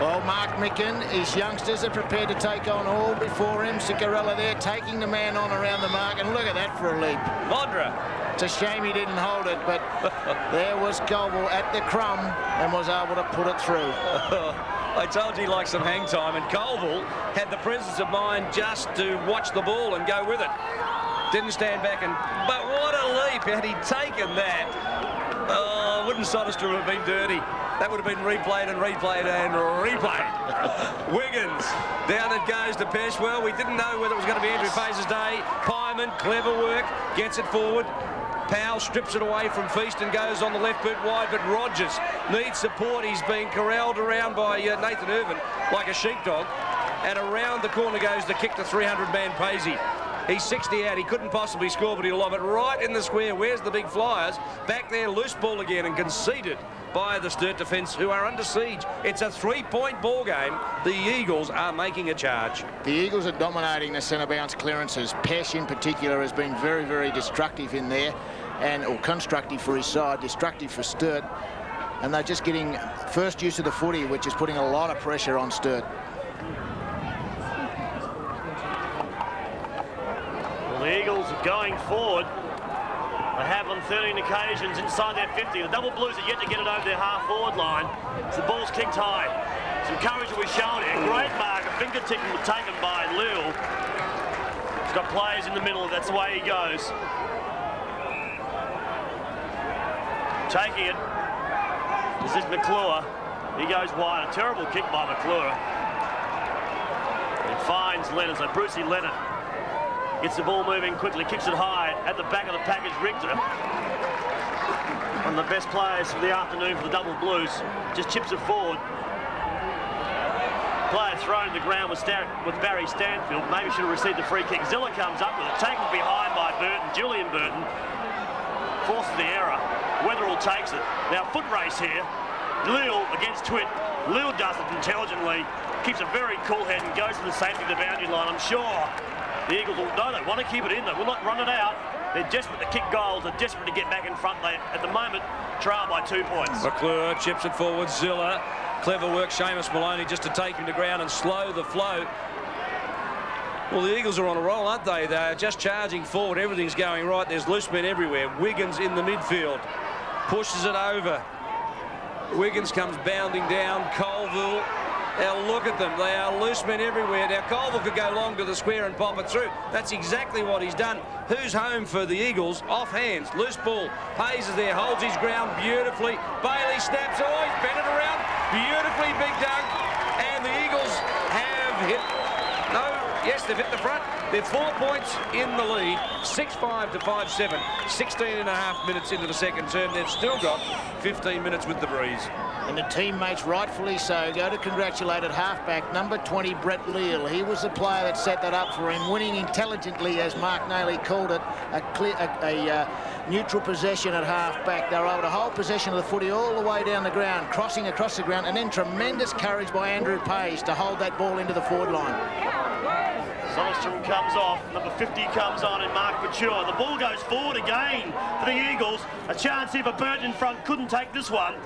Well, Mark Micken, his youngsters are prepared to take on all before him. Ciccarella there taking the man on around the mark, and look at that for a leap. Mondra. It's a shame he didn't hold it, but there was Colville at the crumb and was able to put it through. I told you he liked some hang time, and Colville had the presence of mind just to watch the ball and go with it. Didn't stand back, but what a leap. Had he taken that, wouldn't Soderstrom have been dirty? That would have been replayed and replayed and replayed. Wiggins, down it goes to Peshwell. We didn't know whether it was going to be Andrew Pace's day. Pyman, clever work, gets it forward. Powell strips it away from Feast and goes on the left boot wide, but Rogers needs support. He's being corralled around by Nathan Irvin like a sheepdog. And around the corner goes the kick to 300-man Pacey. He's 60 out. He couldn't possibly score, but he'll lob it right in the square. Where's the big flyers? Back there, loose ball again and conceded by the Sturt defence, who are under siege. It's a 3-point ball game. The Eagles are making a charge. The Eagles are dominating the centre bounce clearances. Pesh in particular has been very, very destructive in there, or constructive for his side, destructive for Sturt. And they're just getting first use of the footy, which is putting a lot of pressure on Sturt. Well, the Eagles are going forward. They have on 13 occasions inside their 50. The double blues are yet to get it over their half-forward line. So the ball's kicked high. Some courage will be shown here. Great mark. A fingertip taken by Leal. He's got players in the middle. That's the way he goes. Taking it. This is McClure. He goes wide. A terrible kick by McClure. He finds Leonard. So Brucey Leonard gets the ball moving quickly, kicks it high at the back of the package. Richter, one of the best players for the afternoon for the double blues, just chips it forward. Player thrown to the ground with Barry Stanfield. Maybe should have received the free kick. Zilla comes up with it, taken behind by Burton. Julian Burton forces the error. Weatherall takes it. Now foot race here. Leal against Twitt. Leal does it intelligently, keeps a very cool head and goes to the safety of the boundary line. I'm sure the Eagles will know they want to keep it in. They will not run it out. They're desperate to kick goals. They're desperate to get back in front. They, at the moment, trail by 2 points. McClure chips it forward. Zilla. Clever work, Seamus Maloney, just to take him to ground and slow the flow. Well, the Eagles are on a roll, aren't they? They're just charging forward. Everything's going right. There's loose men everywhere. Wiggins in the midfield. Pushes it over. Wiggins comes bounding down. Colville. Now look at them. They are loose men everywhere. Now Colville could go long to the square and pop it through. That's exactly what he's done. Who's home for the Eagles? Off hands. Loose ball. Hayes is there. Holds his ground beautifully. Bailey snaps. Oh, he's bent it around. Beautifully big dunk. And the Eagles have hit. No. Yes, they've hit the front. They're 4 points in the lead. 6-5 to 5-7. 16.5 minutes into the second term. They've still got 15 minutes with the breeze. And the teammates, rightfully so, go to congratulate at halfback, number 20, Brett Leal. He was the player that set that up for him, winning intelligently, as Mark Nayley called it, a neutral possession at halfback. They were able to hold possession of the footy all the way down the ground, crossing across the ground, and then tremendous courage by Andrew Page to hold that ball into the forward line. Soderstrom comes off, number 50 comes on, and Mark Mature. The ball goes forward again for the Eagles. A chance here for Burton in front, couldn't take this one.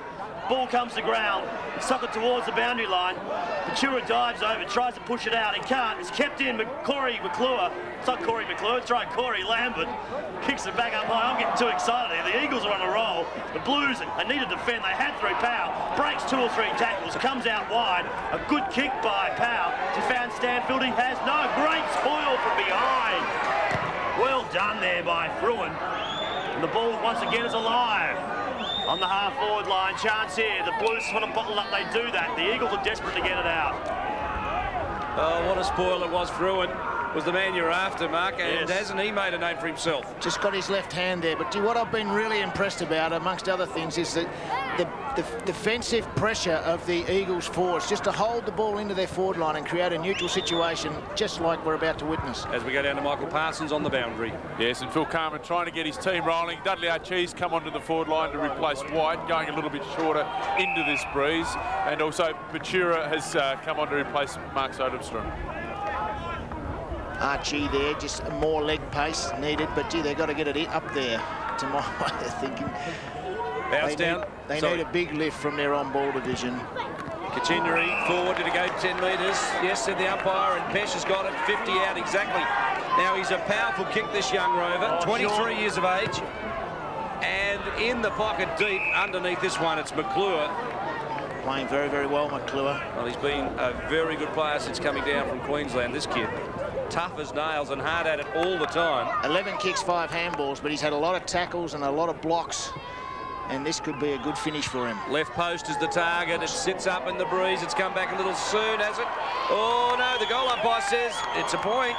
Ball comes to ground, socket towards the boundary line. Matura dives over, tries to push it out. He can't. It's kept in. Corey McClure. It's not Corey McClure, it's right. Corey Lambert kicks it back up high. I'm getting too excited here. The Eagles are on a roll. The Blues, they need to defend. They had through Powell. Breaks 2 or 3 tackles. Comes out wide. A good kick by Powell. He found Stanfield. He has no. Great spoil from behind. Well done there by Fruin. And the ball once again is alive. On the half-forward line, chance here. The Blues want to bottle up, they do that. The Eagles are desperate to get it out. Oh, what a spoil it was. Fruin was the man you're after, Mark, and Yes. hasn't he made a name for himself? Just got his left hand there. But what I've been really impressed about, amongst other things, is that the defensive pressure of the Eagles forwards, just to hold the ball into their forward line and create a neutral situation, just like we're about to witness. As we go down to Michael Parsons on the boundary. Yes, and Phil Carman trying to get his team rolling. Dudley Archie's come onto the forward line to replace White, going a little bit shorter into this breeze. And also Matura has come on to replace Mark Soderstrom. Archie there, just more leg pace needed, but gee, they've got to get it up there, to my way of thinking. Bounce down. They need a big lift from their on-ball division. Kachinduri forward to go 10 metres. Yes, said the umpire, and Pesh has got it 50 out exactly. Now he's a powerful kick, this young rover, 23 years of age. And in the pocket deep, underneath this one, it's McClure. Playing very, very well, McClure. Well, he's been a very good player since coming down from Queensland, this kid. Tough as nails and hard at it all the time. 11 kicks, 5 handballs, but he's had a lot of tackles and a lot of blocks. And this could be a good finish for him. Left post is the target. It sits up in the breeze. It's come back a little soon, has it? Oh, no, the goal umpire says it's a point.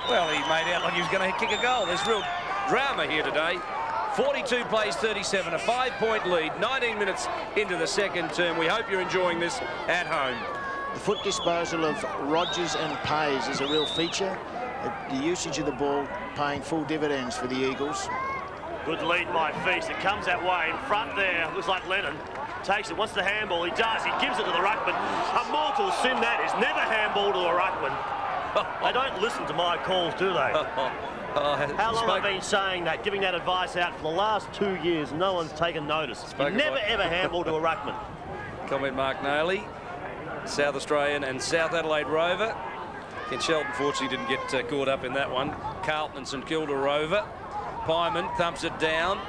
Well, he made out like he was going to kick a goal. There's real drama here today. 42 plays 37, a 5-point lead, 19 minutes into the second term. We hope you're enjoying this at home. The foot disposal of Rogers and Pays is a real feature. The usage of the ball paying full dividends for the Eagles. Good lead by Feast. It comes that way in front there. Looks like Lennon takes it. Wants the handball. He does. He gives it to the ruckman. A mortal sin that is. Never handball to a ruckman. They don't listen to my calls, do they? How long have I been saying that, giving that advice out for the last 2 years? No one's taken notice. You never ever handball to a ruckman. Comment Mark Nayley, South Australian and South Adelaide Rover. Ken Sheldon fortunately didn't get caught up in that one. Carlton and St Kilda Rover. Pyman thumps it down.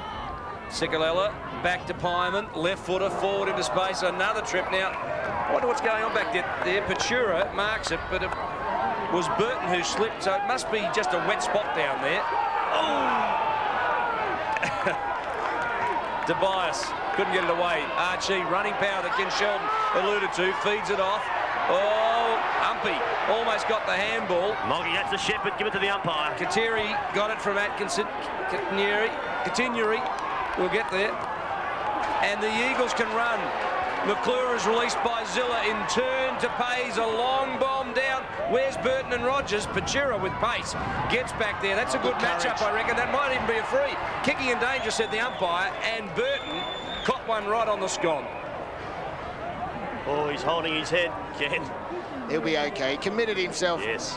Sikalella back to Pyman. Left footer forward into space. Another trip now. I wonder what's going on back there. Patura marks it, but it was Burton who slipped, so it must be just a wet spot down there. Oh! Tobias couldn't get it away. Archie, running power that Ken Sheldon alluded to, feeds it off. Oh, Umpy almost got the handball. Moggy, that's the Shepherd. Give it to the umpire. Kateri got it from Atkinson. Katinyuri will get there. And the Eagles can run. McClure is released by Zilla in turn to Pays. A long bomb down. Where's Burton and Rogers? Pachira with pace. Gets back there. That's a good matchup, I reckon. That might even be a free. Kicking in danger, said the umpire. And Burton caught one right on the scone. Oh, he's holding his head, Ken. He'll be okay. He committed himself. Yes.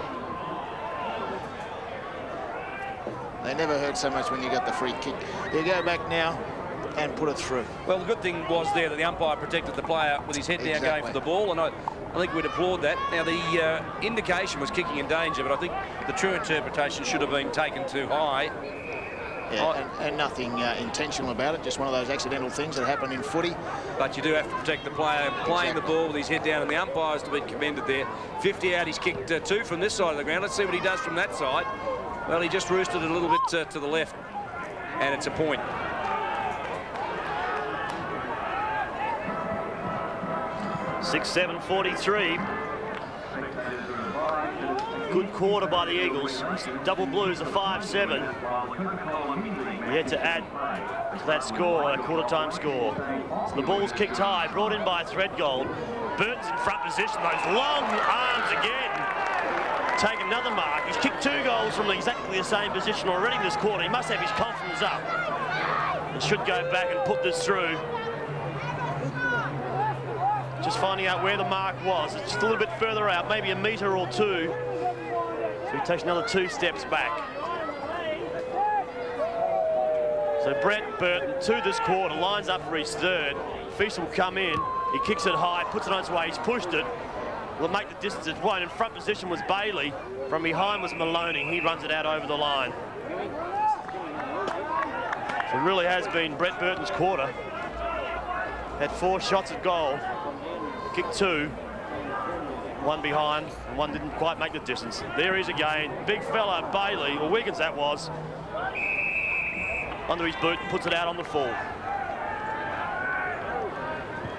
They never hurt so much when you got the free kick. You go back now and put it through. Well, the good thing was there that the umpire protected the player with his head down going for the ball, and I think we'd applaud that. Now, the indication was kicking in danger, but I think the true interpretation should have been taken too high. Yeah, and nothing intentional about it, just one of those accidental things that happen in footy. But you do have to protect the player playing the ball with his head down, and the umpire's to be commended there. 50 out, he's kicked 2 from this side of the ground. Let's see what he does from that side. Well, he just roosted it a little bit to the left, and it's a point. (6-7-43). Good quarter by the Eagles. Double Blues, a 5-7. We had to add to that score, a quarter-time score. So the ball's kicked high, brought in by Threadgold. Burton's in front position, those long arms again. Take another mark. He's kicked 2 goals from exactly the same position already this quarter. He must have his confidence up. And should go back and put this through. Just finding out where the mark was. It's just a little bit further out, maybe a metre or 2. So he takes another 2 steps back. So Brett Burton to this quarter, lines up for his third. Feast will come in. He kicks it high, puts it on its way. He's pushed it. Will make the distance. It won't. In front position was Bailey. From behind was Maloney. He runs it out over the line. So it really has been Brett Burton's quarter. Had 4 shots at goal. Kicked 2. 1 behind. And 1 didn't quite make the distance. There he is again. Big fella, Bailey, or Wiggins that was. Under his boot, puts it out on the full.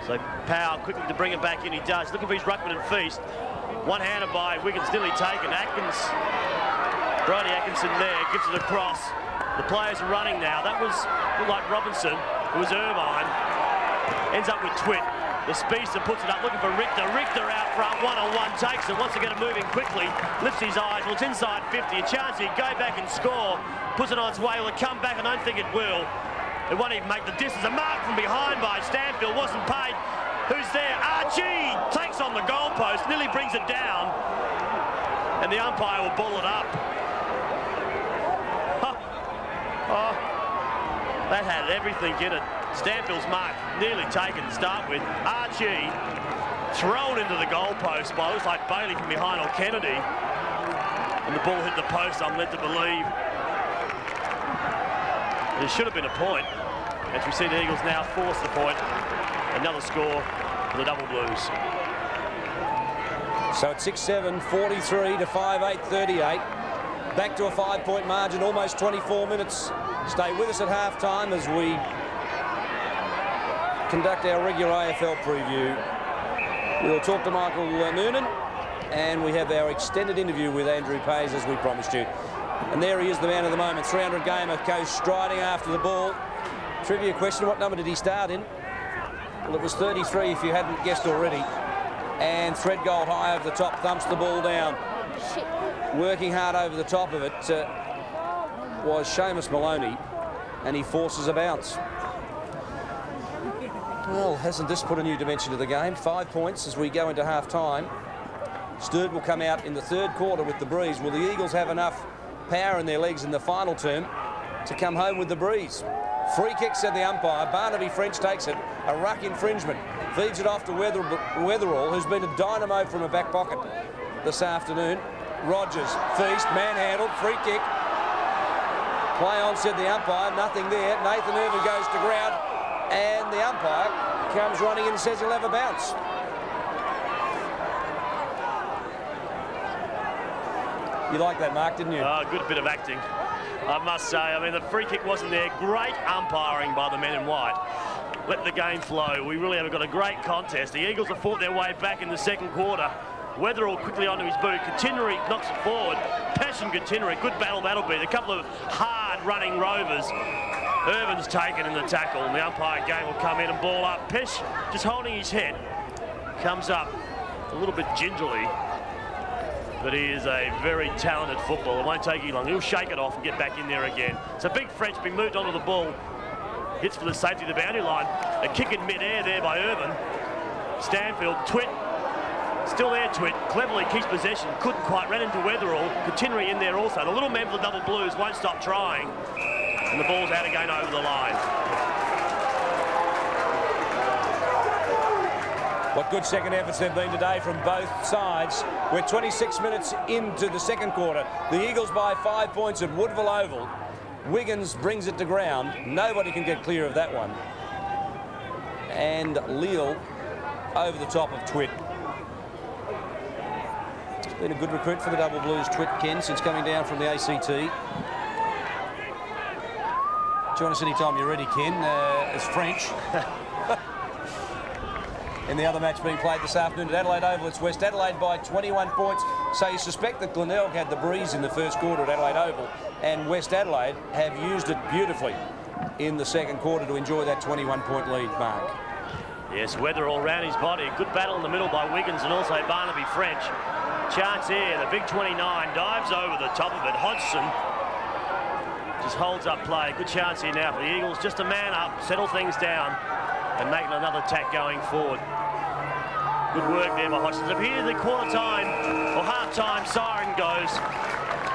So So Powell quickly to bring it back in. He does. Looking for his ruckman and feast. One-handed by Wiggins, nearly taken. Brody Atkinson there, gives it across. The players are running now. That was like Robinson. It was Irvine. Ends up with Twitt. The speedster puts it up, looking for Richter. Richter out front, one-on-one, takes it, wants to get it moving quickly, lifts his eyes, well, it's inside 50, a chance he'd go back and score, puts it on its way, will it come back? I don't think it will. It won't even make the distance. A mark from behind by Stanfield, wasn't paid. Who's there? Archie takes on the goalpost, nearly brings it down, and the umpire will ball it up. Oh, that had everything in it. Stanfield's mark nearly taken to start with. Archie thrown into the goalpost by, looks like Bailey from behind, or Kennedy. And the ball hit the post, I'm led to believe. There should have been a point. As we see the Eagles now force the point. Another score for the Double Blues. So it's 6-7, 43 to 5-8, 38. Back to a 5-point margin, almost 24 minutes. Stay with us at half-time as we conduct our regular AFL preview. We'll talk to Michael Noonan, and we have our extended interview with Andrew Pays, as we promised you. And there he is, the man of the moment. 300 gamer goes striding after the ball. Trivia question, what number did he start in? Well, it was 33 if you hadn't guessed already. And Threadgold high over the top, thumps the ball down. Working hard over the top of it was Seamus Maloney, and he forces a bounce. Well, hasn't this put a new dimension to the game? 5 points as we go into half-time. Sturt will come out in the third quarter with the breeze. Will the Eagles have enough power in their legs in the final term to come home with the breeze? Free kick, said the umpire. Barnaby French takes it. A ruck infringement. Feeds it off to Weatherall, who's been a dynamo from a back pocket this afternoon. Rogers, feast, manhandled, free kick. Play on, said the umpire. Nothing there. Nathan Irvin goes to ground. And the umpire comes running in and says he'll have a bounce. You like that, Mark, didn't you? Oh, good bit of acting, I must say. I mean, the free kick wasn't there. Great umpiring by the men in white. Let the game flow. We really have got a great contest. The Eagles have fought their way back in the second quarter. Weatherall quickly onto his boot. Continery knocks it forward. Passion Continery. Good battle that'll be. A couple of hard-running rovers. Irvin's taken in the tackle, and the umpire game will come in and ball up. Pesh just holding his head. Comes up a little bit gingerly, but he is a very talented footballer. It won't take you long. He'll shake it off and get back in there again. So Big French being moved onto the ball. Hits for the safety of the boundary line. A kick in mid-air there by Irvin. Stanfield, Twitt. Still there, Twitt. Cleverly keeps possession. Couldn't quite. Ran into Weatherall. Continery in there also. The little man for the Double Blues won't stop trying. And the ball's out again over the line. What good second efforts there have been today from both sides. We're 26 minutes into the second quarter. The Eagles by 5 points at Woodville Oval. Wiggins brings it to ground. Nobody can get clear of that one. And Leal over the top of Twitt. It's been a good recruit for the Double Blues, Twitt, Ken, since coming down from the ACT. Join us anytime you're ready, Ken. It's French. In the other match being played this afternoon at Adelaide Oval, it's West Adelaide by 21 points. So you suspect that Glenelg had the breeze in the first quarter at Adelaide Oval, and West Adelaide have used it beautifully in the second quarter to enjoy that 21-point lead, Mark. Yes, Weatherall round his body. Good battle in the middle by Wiggins and also Barnaby French. Chance here, the big 29 dives over the top of it. Hodgson just holds up play. Good chance here now for the Eagles. Just a man up, settle things down, and making another attack going forward. Good work there by Hodgson. So here the quarter time, or half-time siren goes.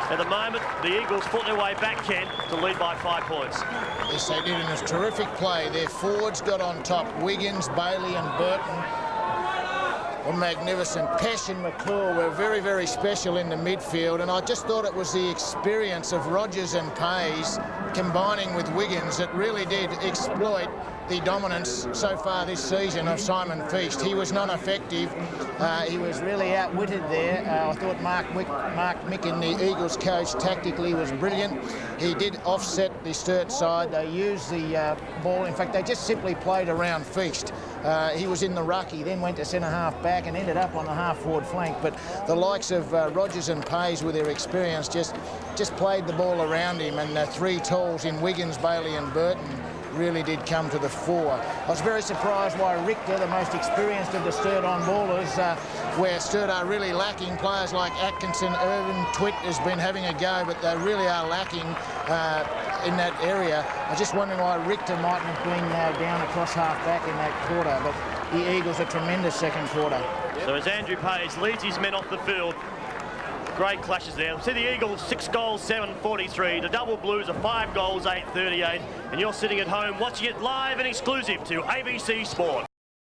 At the moment, the Eagles fought their way back, Ken, to lead by 5 points. Yes, they did, and it's terrific play. Their forwards got on top. Wiggins, Bailey and Burton were magnificent. Pesh and McClure were very, very special in the midfield, and I just thought it was the experience of Rogers and Pays combining with Wiggins that really did exploit the dominance so far this season of Simon Feast. He was not effective. He was really outwitted there. I thought Mark Micken, the Eagles coach, tactically was brilliant. He did offset the Sturt side. They used the ball. In fact, they just simply played around Feast. He was in the ruck. He then went to centre-half back and ended up on the half-forward flank. But the likes of Rogers and Payes, with their experience, just played the ball around him, and 3 tools in Wiggins, Bailey and Burton really did come to the fore. I was very surprised why Richter, the most experienced of the Sturt on ballers, where Sturt are really lacking. Players like Atkinson, Irvin, Twitt has been having a go, but they really are lacking in that area. I was just wondering why Richter mightn't have been down across half-back in that quarter, but the Eagles a tremendous second quarter. So as Andrew Payes leads his men off the field, great clashes there. See the Eagles 6 goals, 7:43. The Double Blues are 5 goals, 8:38. And you're sitting at home watching it live and exclusive to ABC Sport.